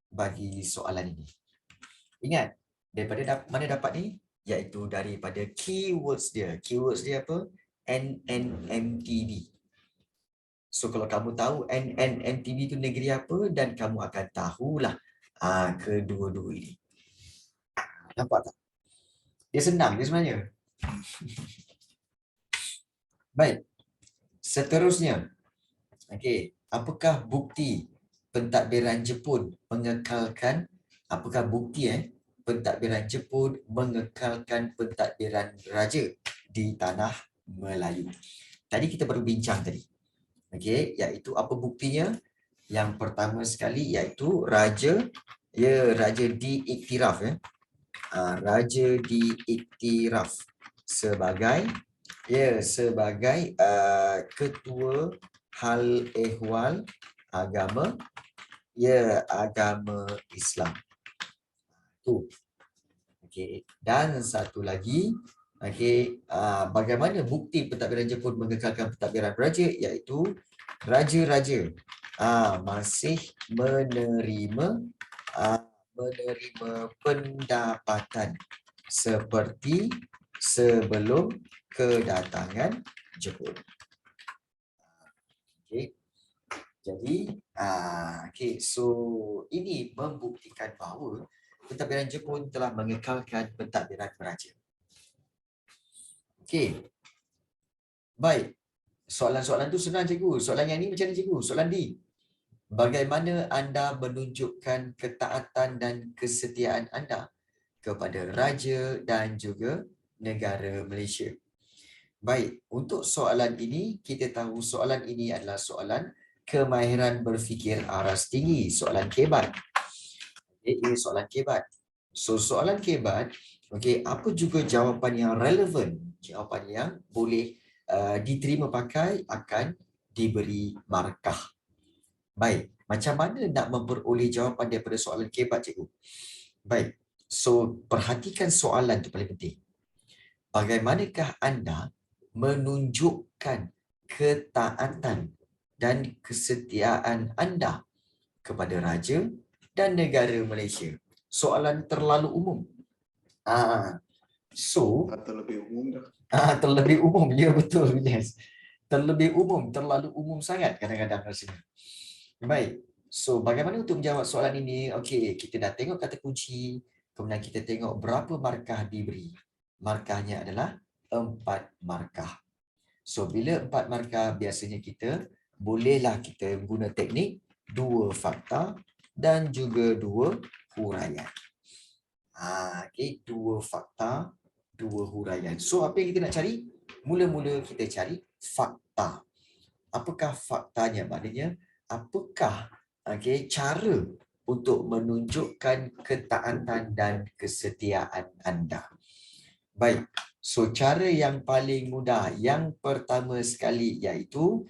bagi soalan ini. Ingat, daripada mana dapat ni? Iaitu daripada keywords dia. Keywords dia apa? NNMTB. So kalau kamu tahu NNMTB itu negeri apa, dan kamu akan tahulah kedua-dua ini. Nampak tak? Dia senang dia sebenarnya. Baik. Seterusnya. Apakah bukti pentadbiran Jepun mengekalkan pentadbiran Jepun mengekalkan pentadbiran raja di tanah Melayu? Tadi kita baru bincang tadi. Iaitu apa buktinya? Yang pertama sekali iaitu raja diiktiraf raja diiktiraf sebagai ketua hal ehwal agama Islam. Dan satu lagi bagaimana bukti pentadbiran Jepun mengekalkan pentadbiran raja, iaitu raja-raja masih menerima pendapatan seperti sebelum kedatangan Jepun. Jadi so ini membuktikan bahawa pentadbiran Jepun telah mengekalkan pentadbiran raja. Baik. Soalan-soalan tu senang, cikgu. Soalan yang ni macam mana, cikgu? Soalan D. Bagaimana anda menunjukkan ketaatan dan kesetiaan anda kepada raja dan juga negara Malaysia? Baik, untuk soalan ini, kita tahu soalan ini adalah soalan kemahiran berfikir aras tinggi, soalan kebat. Ini soalan kebat. So, soalan kebat, apa juga jawapan yang relevan, jawapan yang boleh diterima pakai akan diberi markah. Baik, macam mana nak memperoleh jawapan daripada soalan kebat, cikgu? Baik, so perhatikan soalan itu paling penting. Bagaimanakah anda menunjukkan ketaatan dan kesetiaan anda kepada raja dan negara Malaysia? Soalan terlalu umum. Terlebih umum dah. Terlebih umum, ya betul. Yes. Terlebih umum, terlalu umum sangat kadang-kadang rasanya. Baik. So, bagaimana untuk menjawab soalan ini? Kita dah tengok kata kunci, kemudian kita tengok berapa markah diberi. Markahnya adalah 4 markah. So, bila 4 markah, biasanya kita bolehlah kita guna teknik 2 fakta dan juga 2 huraian. 2 fakta, 2 huraian. So, apa yang kita nak cari? Mula-mula kita cari fakta. Apakah faktanya? Maknanya, apakah cara untuk menunjukkan ketaatan dan kesetiaan anda. Baik, so cara yang paling mudah yang pertama sekali iaitu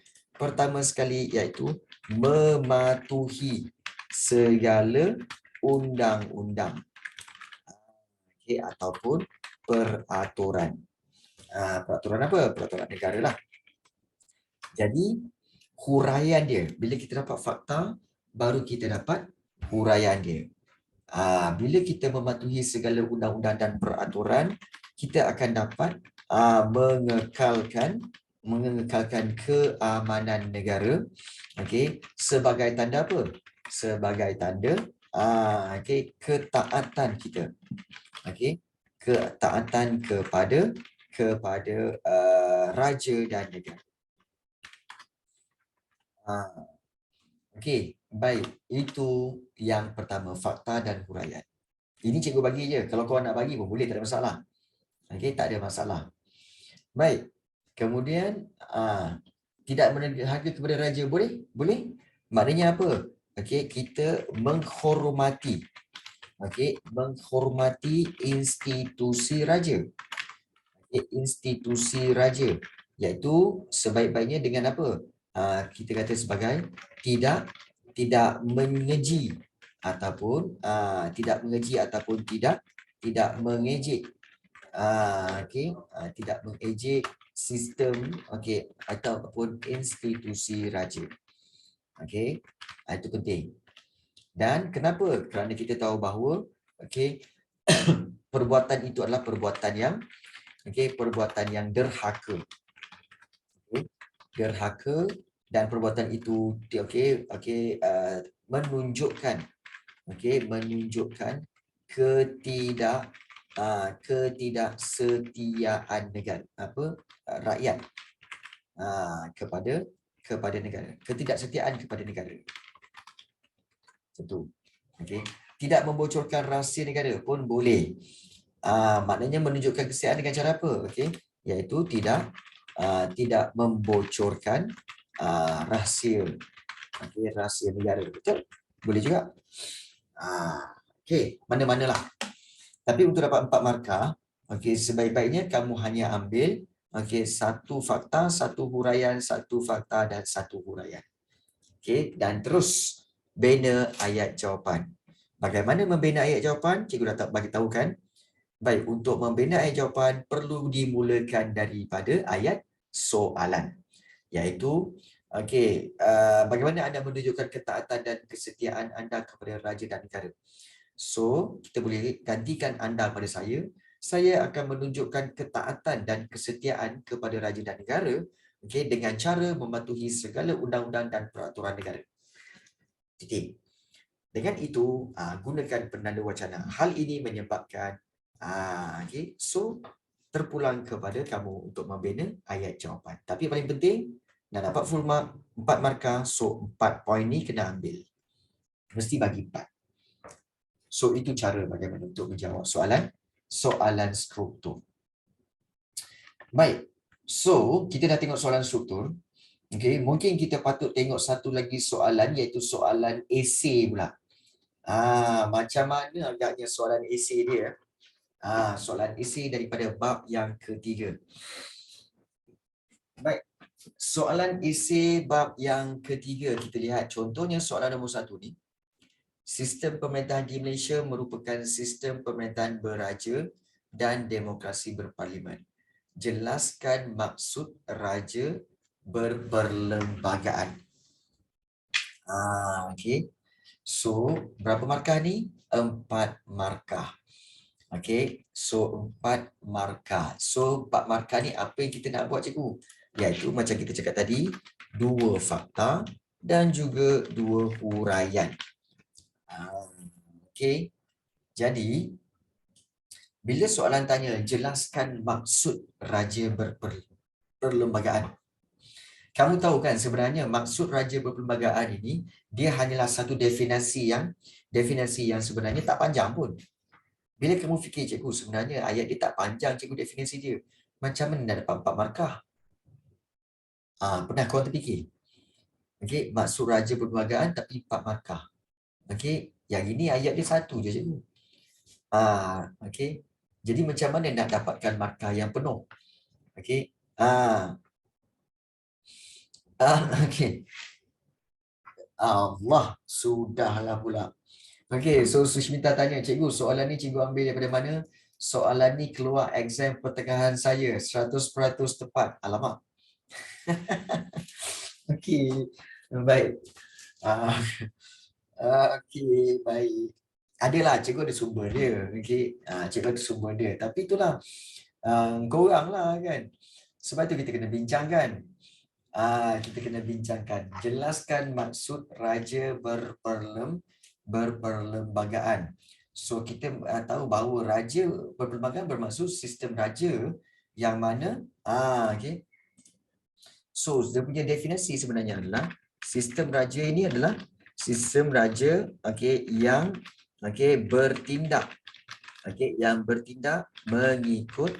mematuhi segala undang-undang, okey, ataupun peraturan. Peraturan apa? Peraturan negara lah. Jadi huraian dia, bila kita dapat fakta, baru kita dapat huraian dia. Bila kita mematuhi segala undang-undang dan peraturan, kita akan dapat mengekalkan keamanan negara, okey, sebagai tanda apa? Sebagai tanda ketaatan kita. Okey, ketaatan kepada raja dan negara. Okey, baik. Itu yang pertama, fakta dan huraian. Ini cikgu bagi je. Kalau kau nak bagi pun boleh, tak ada masalah. Okey, tak ada masalah. Baik. Kemudian tidak menerima kepada raja boleh? Boleh. Maknanya apa? Okey, kita menghormati. Okey, menghormati institusi raja. Okay, institusi raja, iaitu sebaik-baiknya dengan apa? Kita kata sebagai tidak mengeji ataupun tidak mengejek, tidak mengejek sistem, okey, ataupun institusi raja. Okey, itu penting. Dan kenapa? Kerana kita tahu bahawa okey, perbuatan itu adalah perbuatan yang derhaka. Derhaka, dan perbuatan itu menunjukkan ketidaksetiaan negara rakyat kepada negara. Ketidaksetiaan kepada negara. Satu. Okey. Tidak membocorkan rahsia negara pun boleh. Maknanya menunjukkan kesetiaan dengan cara apa? Okey, iaitu tidak membocorkan rahsia. Okey, rahsia negara. Betul? Boleh juga. Okey, mana-manalah. Tapi untuk dapat 4 markah, okey, sebaik-baiknya kamu hanya ambil satu fakta, satu huraian, satu fakta dan satu huraian. Okey, dan terus bina ayat jawapan. Bagaimana membina ayat jawapan? Cikgu dah bagi tahu kan? Baik, untuk membina ayat jawapan perlu dimulakan daripada ayat soalan. Iaitu, bagaimana anda menunjukkan ketaatan dan kesetiaan anda kepada raja dan negara. So, kita boleh gantikan anda pada saya. Saya akan menunjukkan ketaatan dan kesetiaan kepada raja dan negara dengan cara mematuhi segala undang-undang dan peraturan negara. Titik. Dengan itu, gunakan penanda wacana. Hal ini menyebabkan so terpulang kepada kamu untuk membina ayat jawapan. Tapi paling penting, nak dapat full mark 4 markah, so 4 poin ni kena ambil. Mesti bagi 4. So itu cara bagaimana untuk menjawab soalan struktur. Baik. So kita dah tengok soalan struktur. Okey, mungkin kita patut tengok satu lagi soalan, iaitu soalan esei pula. Macam mana agaknya soalan esei dia? Soalan esei daripada bab yang ketiga. Baik, soalan esei bab yang ketiga, kita lihat contohnya soalan nombor 1 ni. Sistem pemerintahan di Malaysia merupakan sistem pemerintahan beraja dan demokrasi berparlimen. Jelaskan maksud raja berperlembagaan. Okey. So, berapa markah ni? 4 markah. Okey, so 4 markah. So 4 markah ni apa yang kita nak buat, cikgu? Iaitu macam kita cakap tadi, 2 fakta dan juga 2 huraian. Okey. Jadi bila soalan tanya jelaskan maksud raja berperlembagaan. Kamu tahu kan sebenarnya maksud raja berperlembagaan ini dia hanyalah satu definisi yang sebenarnya tak panjang pun. Bila kamu fikir, cikgu, sebenarnya ayat dia tak panjang, cikgu, definisi dia. Macam mana nak dapat 4 markah? Pernah korang terfikir? Okey, maksud raja perlembagaan tapi 4 markah. Okey, Yang ini ayat dia satu je cikgu. Okey. Jadi macam mana nak dapatkan markah yang penuh? Okey. Okey. Allah, sudahlah pula. Okey, so Sushmita tanya, cikgu, soalan ni cikgu ambil daripada mana? Soalan ni keluar exam pertengahan saya, 100% tepat. Alamak. Okey, baik. Ah, Okey, baik. Adalah, cikgu ada sumber dia. Okey, cikgu ada sumber dia. Tapi itulah, korang lah kan. Sebab tu kita kena bincangkan. Kita kena bincangkan. Jelaskan maksud raja berperlembagaan. So kita tahu bahawa raja berperlembagaan bermaksud sistem raja yang mana okey. So dia punya definisi sebenarnya adalah sistem raja ini adalah sistem raja yang bertindak yang bertindak mengikut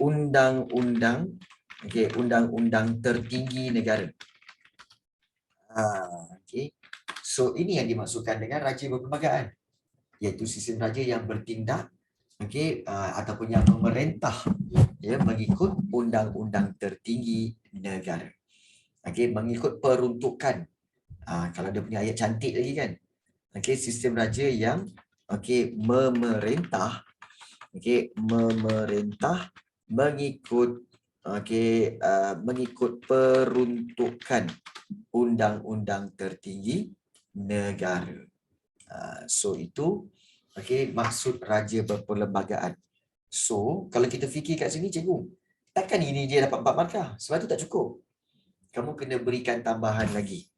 undang-undang undang-undang tertinggi negara. So ini yang dimaksudkan dengan raja berperlembagaan, iaitu sistem raja yang bertindak ataupun yang memerintah mengikut undang-undang tertinggi negara. Mengikut peruntukan. Kalau dia punya ayat cantik lagi kan. Sistem raja yang memerintah mengikut mengikut peruntukan undang-undang tertinggi negara. So itu maksud raja berperlembagaan. So kalau kita fikir kat sini cikgu, takkan ini dia dapat 4 markah? Sebab tu tak cukup. Kamu kena berikan tambahan lagi.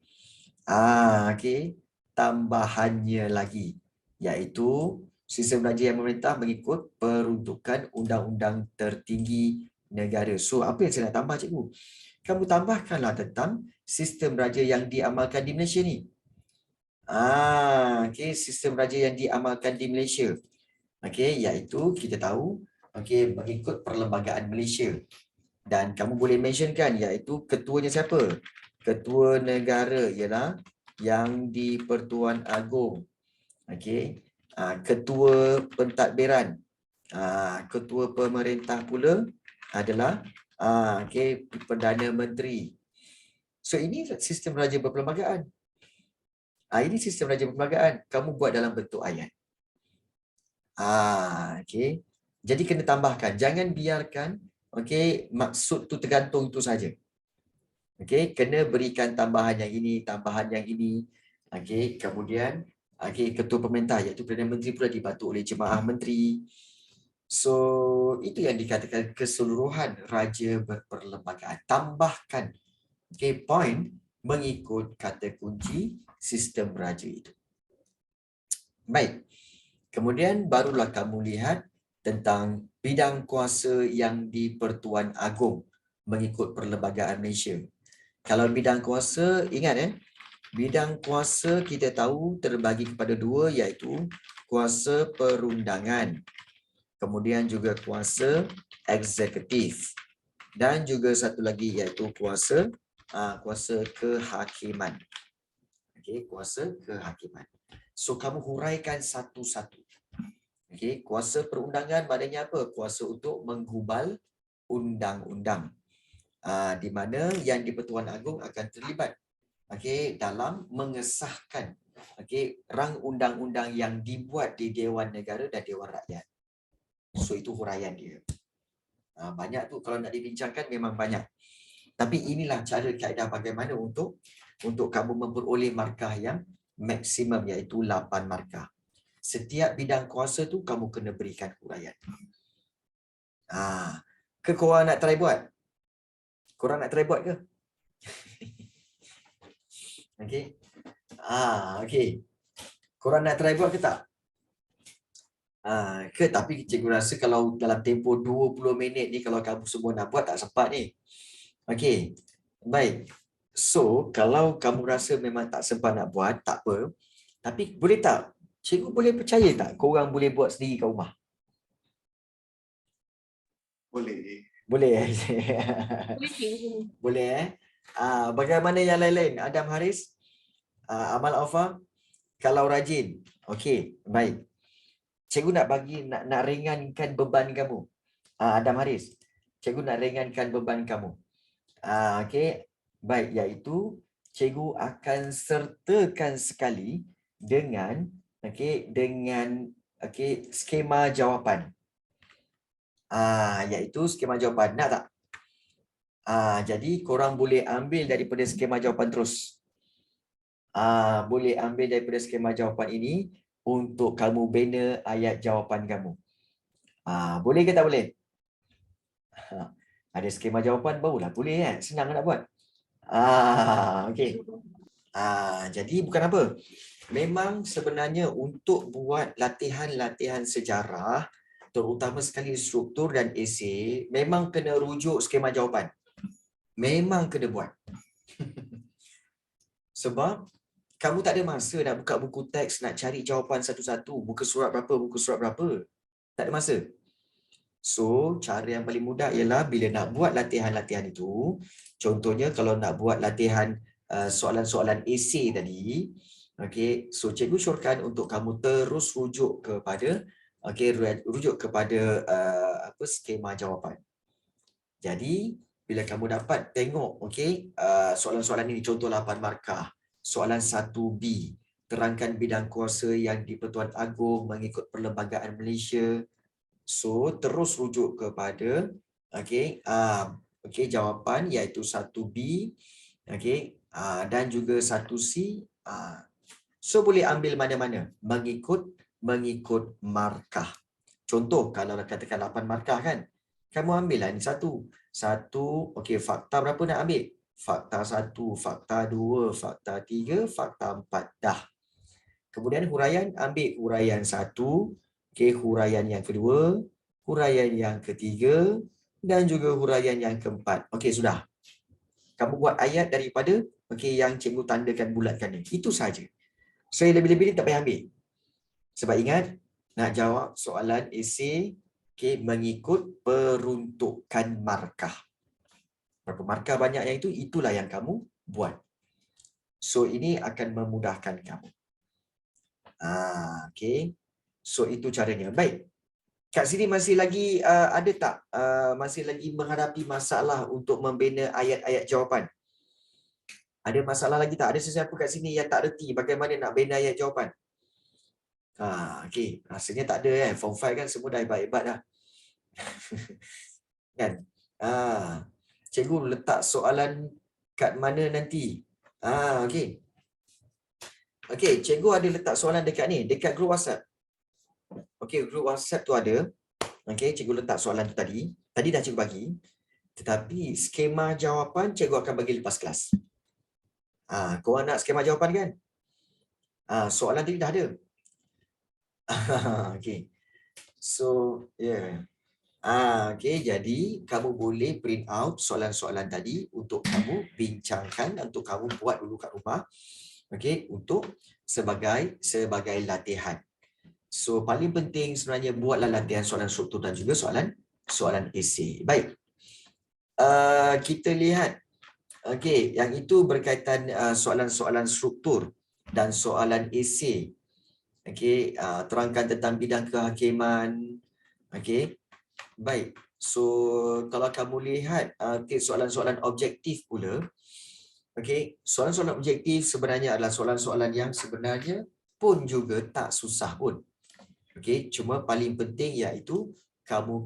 Tambahannya lagi, iaitu sistem raja yang memerintah mengikut peruntukan undang-undang tertinggi negara. So apa yang saya nak tambah cikgu? Kamu tambahkanlah tentang sistem raja yang diamalkan di Malaysia ni. Sistem raja yang diamalkan di Malaysia. Iaitu kita tahu mengikut perlembagaan Malaysia. Dan kamu boleh mentionkan iaitu ketuanya siapa? Ketua negara ialah yang di-Pertuan Agong. Ketua pentadbiran. Ketua pemerintah pula adalah Perdana Menteri. So ini sistem raja berperlembagaan. Ini sistem raja berperlembagaan. Kamu buat dalam bentuk ayat. Jadi kena tambahkan. Jangan biarkan maksud tu tergantung itu saja. Kena berikan tambahan yang ini, tambahan yang ini. Kemudian ketua pemerintah iaitu Perdana Menteri pula dibantu oleh jemaah menteri. So itu yang dikatakan keseluruhan raja berperlembagaan. Tambahkan poin mengikut kata kunci sistem raja itu. Baik. Kemudian barulah kamu lihat tentang bidang kuasa yang di-Pertuan Agong mengikut Perlembagaan Malaysia. Kalau bidang kuasa, ingat bidang kuasa kita tahu terbagi kepada dua, iaitu kuasa perundangan, kemudian juga kuasa eksekutif, dan juga satu lagi iaitu kuasa kehakiman. Kuasa kehakiman. So kamu huraikan satu-satu. Kuasa perundangan maknanya apa? Kuasa untuk menggubal undang-undang. Di mana yang di-Pertuan Agong akan terlibat dalam mengesahkan rang undang-undang yang dibuat di Dewan Negara dan Dewan Rakyat. So itu huraian dia. Banyak tu kalau nak dibincangkan memang banyak. Tapi inilah cara kaedah bagaimana untuk kamu memperoleh markah yang maksimum, iaitu 8 markah. Setiap bidang kuasa tu kamu kena berikan huraian. Ke korang nak try buat? Korang nak try buat ke? Okey. Korang nak try buat ke tak? Tapi cikgu rasa kalau dalam tempoh 20 minit ni kalau kamu semua nak buat tak sempat ni. Okey. Baik. So, kalau kamu rasa memang tak sempat nak buat, tak apa. Tapi boleh tak? Cikgu boleh percaya tak korang boleh buat sendiri kat rumah? Boleh. Boleh. Boleh cikgu. Boleh Bagaimana yang lain-lain? Adam Haris, Amal Alfa, Kalau rajin. Okey, baik. Cikgu nak ringankan beban kamu. Adam Haris. Cikgu nak ringankan beban kamu. Okey. Baik, iaitu cikgu akan sertakan sekali dengan skema jawapan. Iaitu skema jawapan. Nak tak? Jadi korang boleh ambil daripada skema jawapan terus. Boleh ambil daripada skema jawapan ini untuk kamu bina ayat jawapan kamu. Boleh ke tak boleh? Ada skema jawapan barulah boleh kan? Senang nak buat. Okey. Jadi bukan apa. Memang sebenarnya untuk buat latihan-latihan sejarah, terutama sekali struktur dan esei, memang kena rujuk skema jawapan. Memang kena buat. Sebab kamu tak ada masa nak buka buku teks, nak cari jawapan satu-satu. Muka surat berapa. Tak ada masa. So, cara yang paling mudah ialah bila nak buat latihan-latihan itu, contohnya kalau nak buat latihan soalan-soalan esei tadi, okey, so cikgu syorkan untuk kamu terus rujuk kepada skema jawapan. Jadi, bila kamu dapat tengok soalan-soalan ini, contoh 8 markah, soalan 1B, terangkan bidang kuasa yang di Pertuan Agong mengikut Perlembagaan Malaysia. So, terus rujuk kepada jawapan iaitu 1B, dan juga 1C. So, boleh ambil mana-mana mengikut markah. Contoh, kalau katakan 8 markah kan, kamu ambil lah ni satu, fakta berapa nak ambil? Fakta 1, fakta 2, fakta 3, fakta 4. Dah. Kemudian huraian, ambil huraian 1, huraian yang kedua, huraian yang ketiga, dan juga huraian yang keempat. Okey, sudah. Kamu buat ayat daripada yang cikgu tandakan bulatkan ni. Itu saja. So, lebih-lebih ni tak payah ambil. Sebab ingat, nak jawab soalan esei mengikut peruntukan markah. Berapa markah banyak yang itu, itulah yang kamu buat. So, ini akan memudahkan kamu. So, itu caranya. Baik. Kat sini masih lagi ada tak? Masih lagi menghadapi masalah untuk membina ayat-ayat jawapan? Ada masalah lagi tak? Ada sesiapa kat sini yang tak reti bagaimana nak bina ayat jawapan? Okey. Rasanya tak ada kan? Form 5 kan semua dah hebat-hebat dah. Kan? Cikgu letak soalan kat mana nanti? Okey. Okey, cikgu ada letak soalan dekat ni, dekat grup WhatsApp. Okey, grup WhatsApp tu ada. Okey, cikgu letak soalan tu tadi. Tadi dah cikgu bagi. Tetapi skema jawapan cikgu akan bagi lepas kelas. Korang nak skema jawapan kan? Soalan tadi dah ada. Okey. So, yeah. Okey, jadi kamu boleh print out soalan-soalan tadi untuk kamu bincangkan, untuk kamu buat dulu kat rumah. Okey, untuk sebagai latihan. So, paling penting sebenarnya buatlah latihan soalan struktur dan juga soalan esei. Baik. Kita lihat. Okey, yang itu berkaitan soalan-soalan struktur dan soalan esei. Okey, terangkan tentang bidang kehakiman. Okey. Baik. So, kalau kamu lihat soalan-soalan objektif pula. Okey, soalan-soalan objektif sebenarnya adalah soalan-soalan yang sebenarnya pun juga tak susah pun. Okey, cuma paling penting iaitu kamu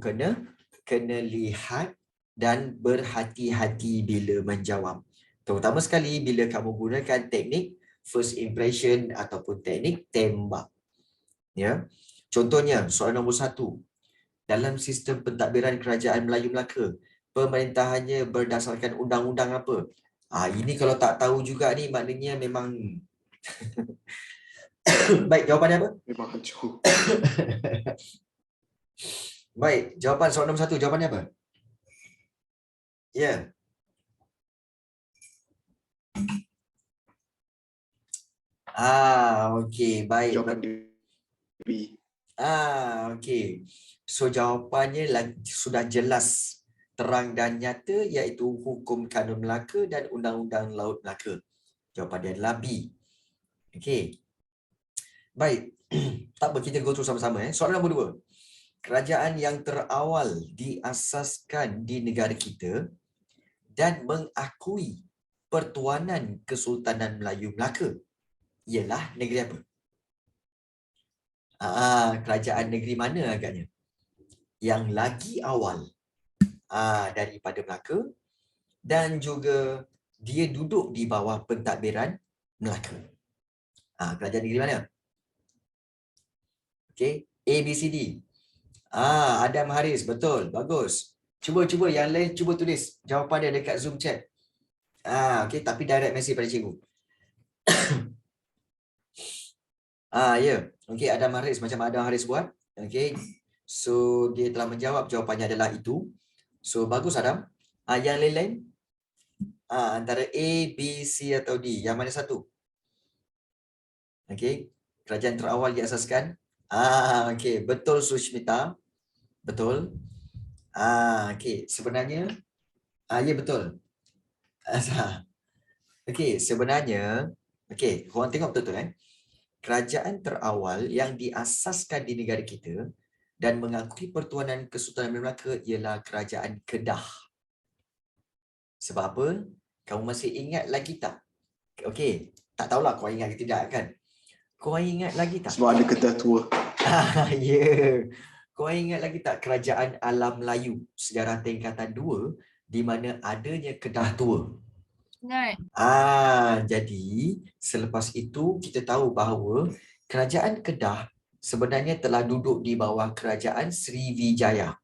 kena lihat dan berhati-hati bila menjawab. Terutama sekali bila kamu gunakan teknik first impression ataupun teknik tembak. Ya. Contohnya, soalan nombor 1. Dalam sistem pentadbiran Kerajaan Melayu Melaka, pemerintahannya berdasarkan undang-undang apa? Ini kalau tak tahu juga ni maknanya memang baik, jawapannya apa? Memang hancur. Baik, jawapan soalan nombor 1, jawapannya apa? Ya. Okey, baik. Jawapan B. Okey. So jawapannya sudah jelas, terang dan nyata iaitu Hukum Kanun Melaka dan Undang-Undang Laut Melaka. Jawapan dia adalah B. Okey. Baik. Tak apa, kita go through sama-sama. Soalan nombor 2. Kerajaan yang terawal diasaskan di negara kita dan mengakui Pertuanan Kesultanan Melayu Melaka ialah negeri apa? Kerajaan negeri mana agaknya? Yang lagi awal daripada Melaka dan juga dia duduk di bawah pentadbiran Melaka. Kerajaan negeri mana? Okey, A, B, C, D. Adam Haris, betul. Bagus. Cuba yang lain cuba tulis jawapan dia dekat Zoom chat. Okey, tapi direct message pada cikgu. Ya. Okey, Adam Haris macam Adam Haris buat. Okey. So dia telah menjawab, jawapannya adalah itu. So bagus Adam. Yang lain-lain? Antara A, B, C atau D. Yang mana satu? Okey. Kerajaan terawal diasaskan. Okey, betul Sushmita. Betul. Okey, sebenarnya ya betul. Okey, sebenarnya okey, korang tengok betul-betul kerajaan terawal yang diasaskan di negara kita dan mengakui Pertuanan Kesultanan Melaka ialah Kerajaan Kedah. Sebab apa? Kamu masih ingat lagi tak? Okey, tak tahulah kau ingat ke tidak kan? Kau ingat lagi tak? Sebab ada Kedah tua. Ya. Kau ingat lagi tak Kerajaan Alam Melayu Sejarah Tingkatan 2 di mana adanya Kedah tua? Ingat. Jadi selepas itu kita tahu bahawa Kerajaan Kedah sebenarnya telah duduk di bawah Kerajaan Sriwijaya.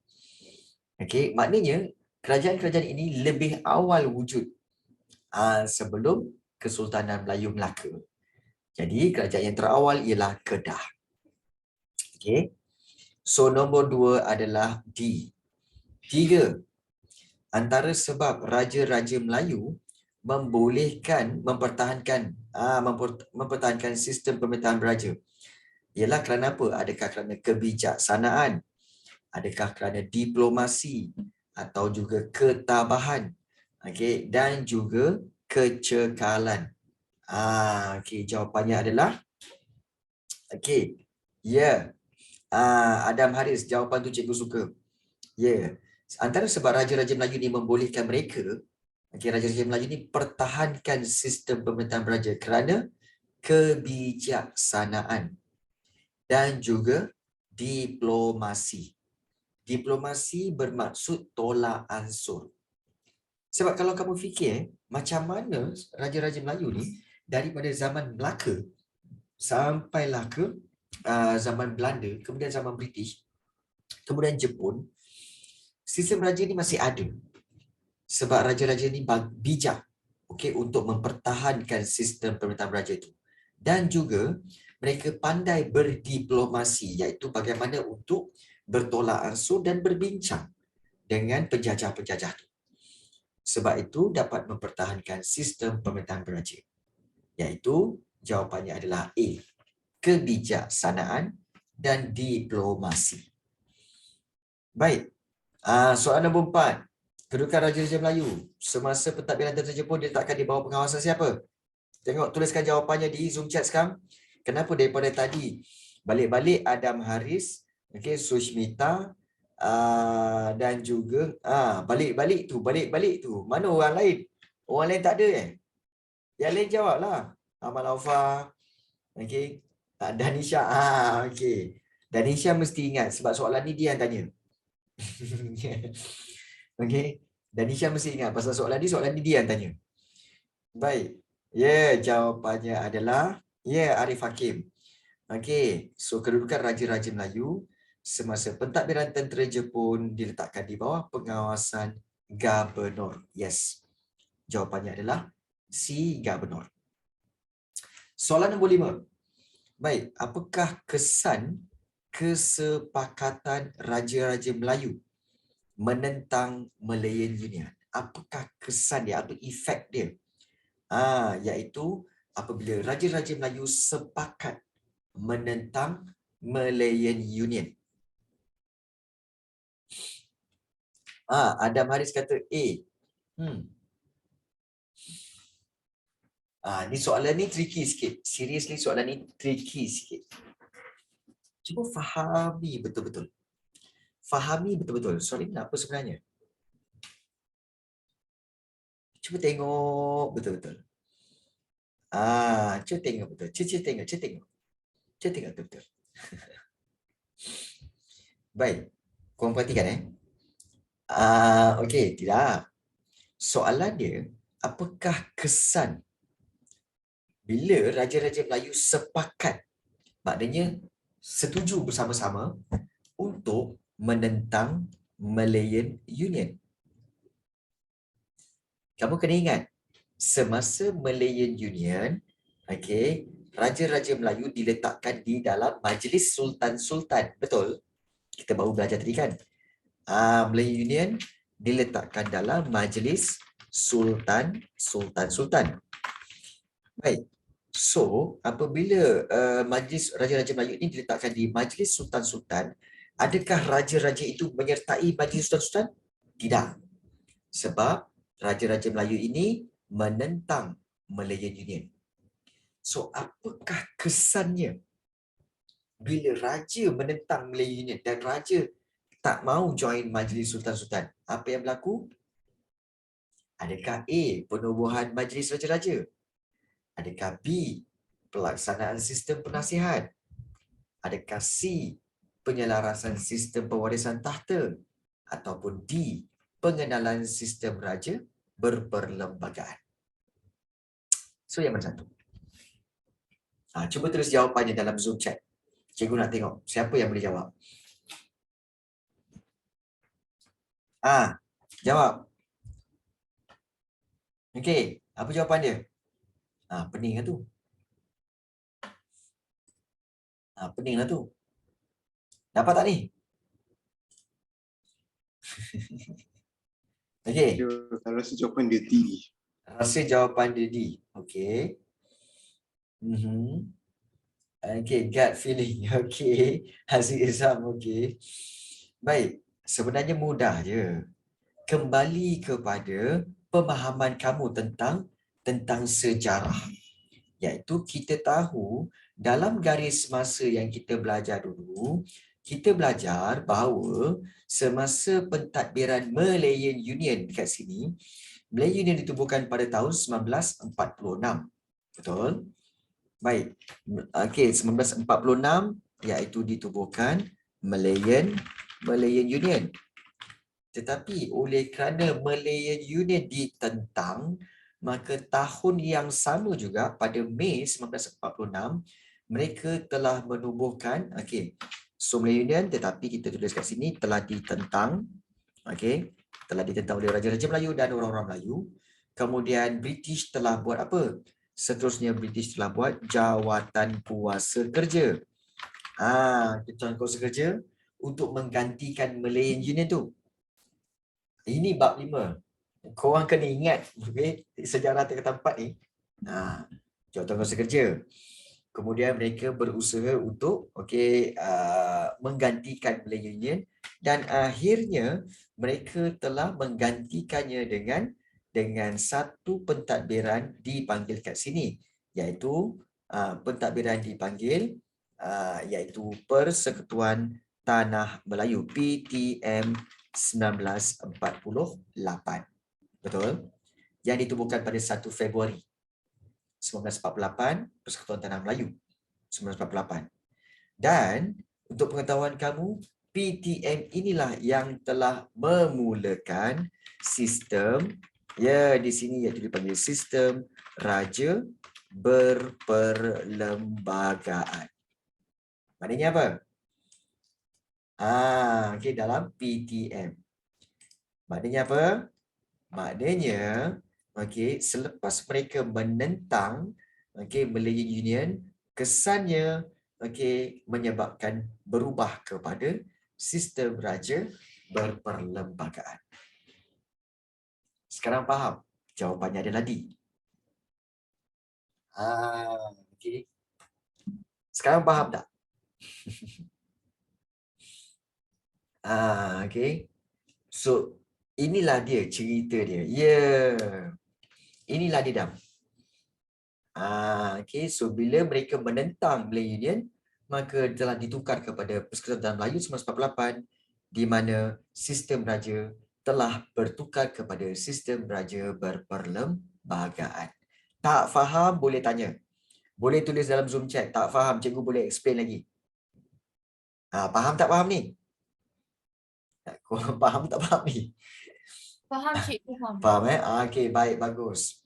Okey, maknanya kerajaan-kerajaan ini lebih awal wujud sebelum Kesultanan Melayu Melaka. Jadi kerajaan yang terawal ialah Kedah. Okey. So nombor 2 adalah D. 3. Antara sebab raja-raja Melayu mempertahankan sistem pemerintahan beraja ialah kerana apa? Adakah kerana kebijaksanaan? Adakah kerana diplomasi atau juga ketabahan? Okey, dan juga kecekalan. Okey, jawapannya adalah okey. Ya. Adam Haris, jawapan tu cikgu suka. Ya. Antara sebab raja-raja Melayu ni membolehkan mereka, raja-raja Melayu ni pertahankan sistem pemerintahan beraja kerana kebijaksanaan dan juga diplomasi. Diplomasi bermaksud tolak ansur. Sebab kalau kamu fikir macam mana raja-raja Melayu ni daripada zaman Melaka sampailah ke zaman Belanda, kemudian zaman British, kemudian Jepun, sistem raja ni masih ada. Sebab raja-raja ni bijak untuk mempertahankan sistem pemerintahan beraja itu. Dan juga mereka pandai berdiplomasi, iaitu bagaimana untuk bertolak ansur dan berbincang dengan penjajah-penjajah itu. Sebab itu dapat mempertahankan sistem pemerintahan beraja. Iaitu jawapannya adalah A. Kebijaksanaan dan diplomasi. Baik. Soalan nombor 4. Kedudukan Raja-Raja Melayu semasa pentadbiran tentera Jepun diletakkan di bawah pengawasan siapa? Tengok, tuliskan jawapannya di Zoom chat sekarang. Kenapa daripada tadi balik-balik Adam Haris, Sushmita dan juga balik-balik tu. Mana orang lain? Orang lain tak ada Yang lain jawablah. Amal Aufa, Danisha, Danisha mesti ingat sebab soalan ni dia yang tanya. Danisha mesti ingat pasal soalan ni dia yang tanya. Baik. Jawapannya adalah Arif Hakim. So kedudukan Raja-Raja Melayu semasa pentadbiran tentera Jepun diletakkan di bawah pengawasan Gubernur. Yes. Jawapannya adalah C, Gubernur. Soalan nombor 5. Baik, apakah kesan kesepakatan Raja-Raja Melayu menentang Malayan Union? Apakah kesan dia atau efek dia? Iaitu apabila Raja-Raja Melayu sepakat menentang Malayan Union. Adam Haris kata A. Ni soalan ni tricky sikit. Seriously soalan ni tricky sikit. Cuba fahami betul-betul. Fahami betul-betul. Soalan ni apa sebenarnya? Cuba tengok betul-betul. Cuba tengok betul. Cuba tengok. Cuba tengok betul-betul. Baik. Korang perhatikan okey, tidak. Soalan dia, apakah kesan bila Raja-Raja Melayu sepakat, maknanya setuju bersama-sama untuk menentang Malayan Union? Kamu kena ingat, semasa Malayan Union, okey, Raja-Raja Melayu diletakkan di dalam Majlis Sultan-Sultan. Betul? Kita baru belajar tadi kan? Malayan Union diletakkan dalam Majlis Sultan-Sultan. Baik. So, apabila Majlis Raja-Raja Melayu ini diletakkan di Majlis Sultan-Sultan, adakah raja-raja itu menyertai Majlis Sultan-Sultan? Tidak. Sebab Raja-Raja Melayu ini menentang Malayan Union. So, apakah kesannya bila raja menentang Malayan Union dan raja tak mau join Majlis Sultan-Sultan? Apa yang berlaku? Adakah A, penubuhan Majlis Raja-Raja? Adakah B, pelaksanaan sistem penasihat? Adakah C, penyelarasan sistem pewarisan tahta? Ataupun D, pengenalan sistem raja berperlembagaan? So, yang mana satu? Cuba tulis jawapannya dalam Zoom chat. Cikgu nak tengok siapa yang boleh jawab. Jawab. Okey, apa jawapan dia? Pening lah tu. Pening lah tu. Dapat tak ni? Okey. Saya rasa jawapan dia D. Rasa jawapan dia D. Okey. Okey, gut feeling. Okey. Hasil Izam, okey. Baik, sebenarnya mudah je. Kembali kepada pemahaman kamu tentang sejarah. Iaitu kita tahu dalam garis masa yang kita belajar dulu, kita belajar bahawa semasa pentadbiran Malayan Union dekat sini, Malayan Union ditubuhkan pada tahun 1946. Betul? Baik. Okey, 1946 iaitu ditubuhkan Malayan Union. Tetapi oleh kerana Malayan Union ditentang, maka tahun yang sama juga pada Mei 1946 mereka telah menubuhkan Malayan Union, tetapi kita tulis kat sini telah ditentang, telah ditentang oleh Raja-Raja Melayu dan orang-orang Melayu. Kemudian British telah buat apa? Seterusnya British telah buat jawatan kuasa kerja. Jawatan kuasa kerja untuk menggantikan Malayan Union tu. Ini bab 5. Korang kena ingat sejarah tingkatan 4 ni. Jawatan kuasa kerja. Kemudian mereka berusaha untuk menggantikan Malayan Union dan akhirnya mereka telah menggantikannya dengan satu pentadbiran dipanggil kat sini, iaitu pentadbiran dipanggil iaitu Persekutuan Tanah Melayu, PTM 1948. Betul? Yang ditubuhkan pada 1 Februari 1948, Persekutuan Tanah Melayu 1948. Dan untuk pengetahuan kamu, PTM inilah yang telah memulakan sistem, di sini iaitu dipanggil sistem raja berperlembagaan. Maknanya apa? Dalam PTM. Maknanya apa? Maknanya, selepas mereka menentang Malayan Union, kesannya menyebabkan berubah kepada sistem raja berperlembagaan. Sekarang faham? Jawapannya adalah D. Sekarang faham tak? So, inilah dia cerita dia. Inilah dia, Dam. Okey, so bila mereka menentang Malay Union, maka telah ditukar kepada Persekutuan Melayu 1948 di mana sistem raja telah bertukar kepada sistem raja berperlembagaan. Tak faham boleh tanya. Boleh tulis dalam Zoom chat. Tak faham, cikgu boleh explain lagi. Faham tak faham ni? Korang faham tak faham ni? Faham cikgu, faham. Faham okey, baik, bagus.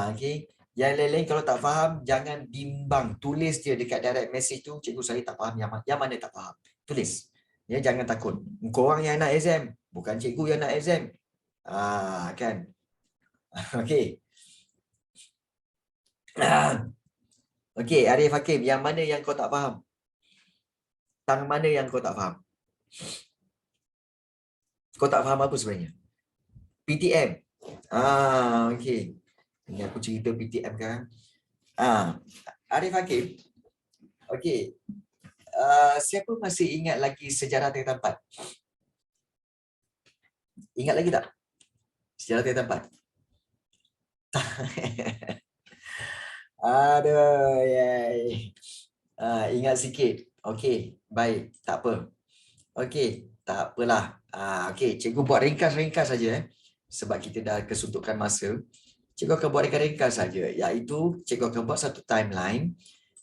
Okey. Yang lain-lain kalau tak faham, jangan bimbang. Tulis dia dekat direct message tu, cikgu saya tak faham yang mana tak faham. Tulis. Ya, jangan takut. Korang yang nak exam, bukan cikgu yang nak exam. Kan? Okey. Okey, Arif Hakim, yang mana yang kau tak faham? Tang mana yang kau tak faham? Kau tak faham apa sebenarnya? PTM. Okey. Ini aku cerita PTM kan. Arif Hakim. Okey. Siapa masih ingat lagi sejarah tingkatan 4? Ingat lagi tak? Sejarah tingkatan 4. Aduh, yay. Ingat sikit. Okey, baik. Tak apa. Okey, tak apalah. Okey, cikgu buat ringkas-ringkas saja sebab kita dah kesuntukan masa. Cikgu akan buat ringkas saja, iaitu cikgu akan buat satu timeline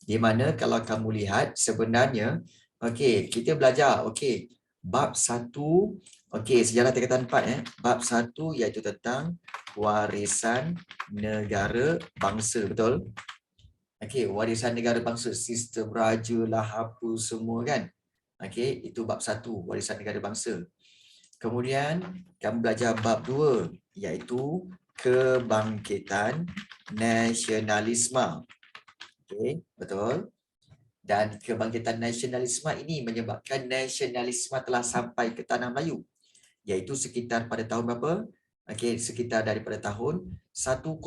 di mana kalau kamu lihat sebenarnya okey, kita belajar bab 1 sejarah tingkatan 4 bab 1 iaitu tentang warisan negara bangsa, betul? Okey, warisan negara bangsa, sistem raja lah apa semua kan. Okey, itu bab 1 warisan negara bangsa. Kemudian kamu belajar bab 2 iaitu kebangkitan nasionalisme. Okey, betul. Dan kebangkitan nasionalisme ini menyebabkan nasionalisme telah sampai ke tanah Melayu. Iaitu sekitar pada tahun berapa? Okey, sekitar daripada tahun 19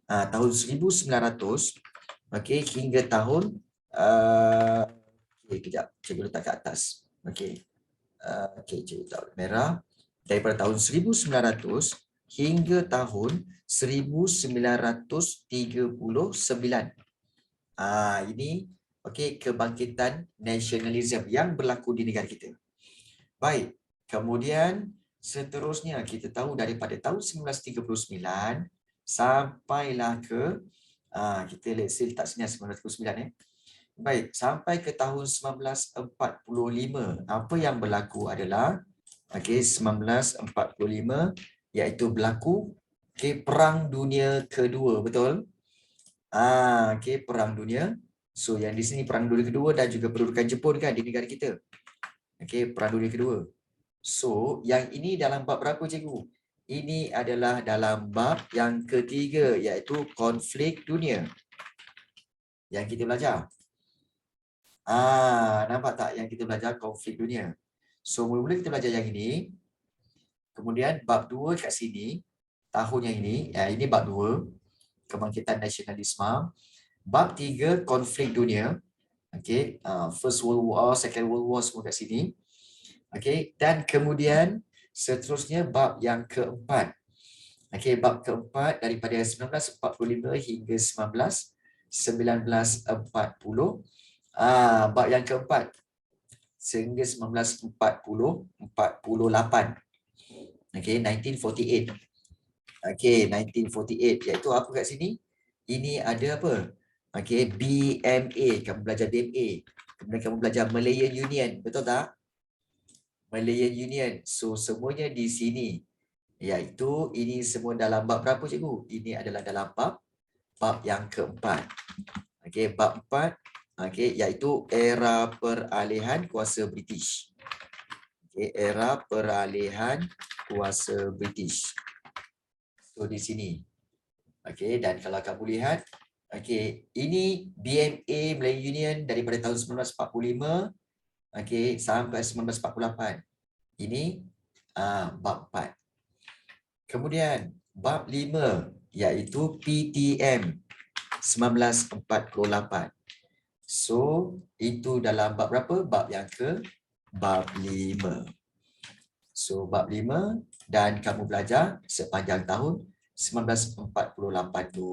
tahun 1900 hingga tahun kejap, cikgu letak kat atas. Cikgu letak merah. Daripada tahun 1900 hingga tahun 1939. Ini kebangkitan nasionalisme yang berlaku di negara kita. Baik, kemudian seterusnya kita tahu daripada tahun 1939 sampailah ke kita let's say letak sini 1939 Baik, sampai ke tahun 1945. Apa yang berlaku adalah 1945 iaitu berlaku Perang Dunia Kedua, betul? Perang Dunia. So yang di sini Perang Dunia Kedua dan juga pendudukan Jepun kan di negara kita. Perang Dunia Kedua. So yang ini dalam bab berapa cikgu? Ini adalah dalam bab yang ketiga iaitu konflik dunia. Yang kita belajar. Nampak tak yang kita belajar konflik dunia? So mula-mula kita belajar yang ini. Kemudian bab 2 kat sini, tahun yang ini bab 2, kebangkitan nasionalisme. Bab 3, konflik dunia. First World War, Second World War semua kat sini. Dan kemudian seterusnya bab yang keempat. Bab keempat daripada 1945 hingga 1940. Bab yang keempat sehingga 1948. 1948. 1948 iaitu apa kat sini? Ini ada apa? BMA, kamu belajar BMA. Kemudian kamu belajar Malayan Union, betul tak? Malayan Union. So semuanya di sini. Iaitu ini semua dalam bab berapa cikgu? Ini adalah dalam bab yang keempat. Bab 4 iaitu era peralihan kuasa British. Era peralihan kuasa British. So di sini. Dan kalau kamu lihat, ini BMA Malayan Union daripada tahun 1945 sampai 1948. Ini bab 4. Kemudian bab 5 iaitu PTM 1948. So, itu dalam bab berapa? Bab yang bab 5. So, bab 5 dan kamu belajar sepanjang tahun 1948 tu.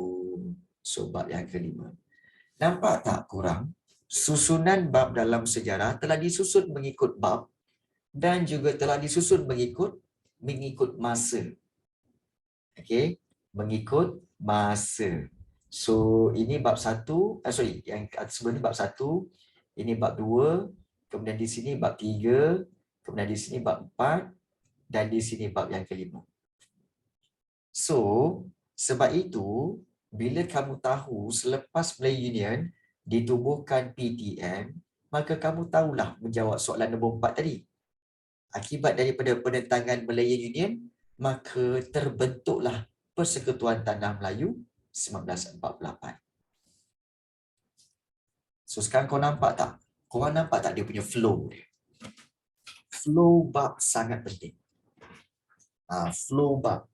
So bab yang kelima. Nampak tak kurang? Susunan bab dalam sejarah telah disusun mengikut bab dan juga telah disusun mengikut masa. Okey, mengikut masa. So ini bab 1, yang sebelum ni bab 1, ini bab 2, kemudian di sini bab 3, kemudian di sini bab 4 dan di sini bab yang kelima. So, sebab itu bila kamu tahu selepas Melayu Union ditubuhkan PTM, maka kamu tahulah menjawab soalan nombor 4 tadi. Akibat daripada penentangan Melayu Union, maka terbentuklah Persekutuan Tanah Melayu 1948. So sekarang kau nampak tak? Korang nampak tak dia punya flow dia? Flow bab sangat penting. Flow bab.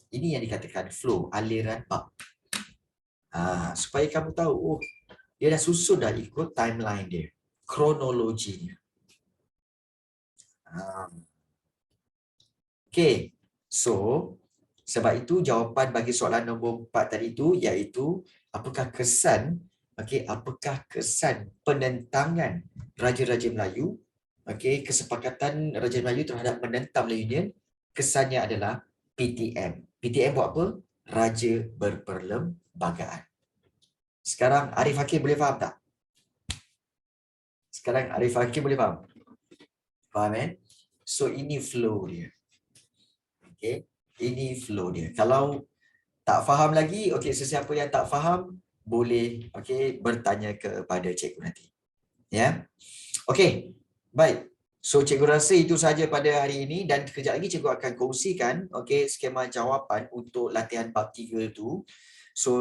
Ini yang dikatakan flow, aliran bab. Supaya kamu tahu, dia dah susun dah ikut timeline dia, kronologinya. Okay, so sebab itu jawapan bagi soalan nombor 4 tadi itu iaitu apakah kesan penentangan Raja-Raja Melayu, kesepakatan Raja Melayu terhadap menentang Melayu Union, kesannya adalah PTM. PTM buat apa? Raja Berperlembagaan. Sekarang Arif Hakim boleh faham tak? Faham So ini flow dia. Okay, ini flow dia. Kalau tak faham lagi, sesiapa yang tak faham boleh bertanya kepada cikgu nanti. Ya. Okey. Baik. So cikgu rasa itu sahaja pada hari ini dan kejap lagi cikgu akan kongsikan skema jawapan untuk latihan bab 3 itu. So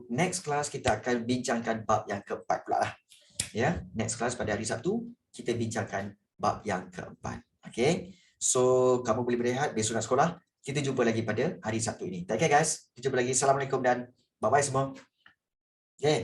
next class kita akan bincangkan bab yang keempat pula lah. Ya, next class pada hari Sabtu kita bincangkan bab yang keempat. Okey. So kamu boleh berehat, besok nak sekolah. Kita jumpa lagi pada hari Sabtu ini. Take care guys. Kita jumpa lagi. Assalamualaikum dan bye-bye semua. Okay.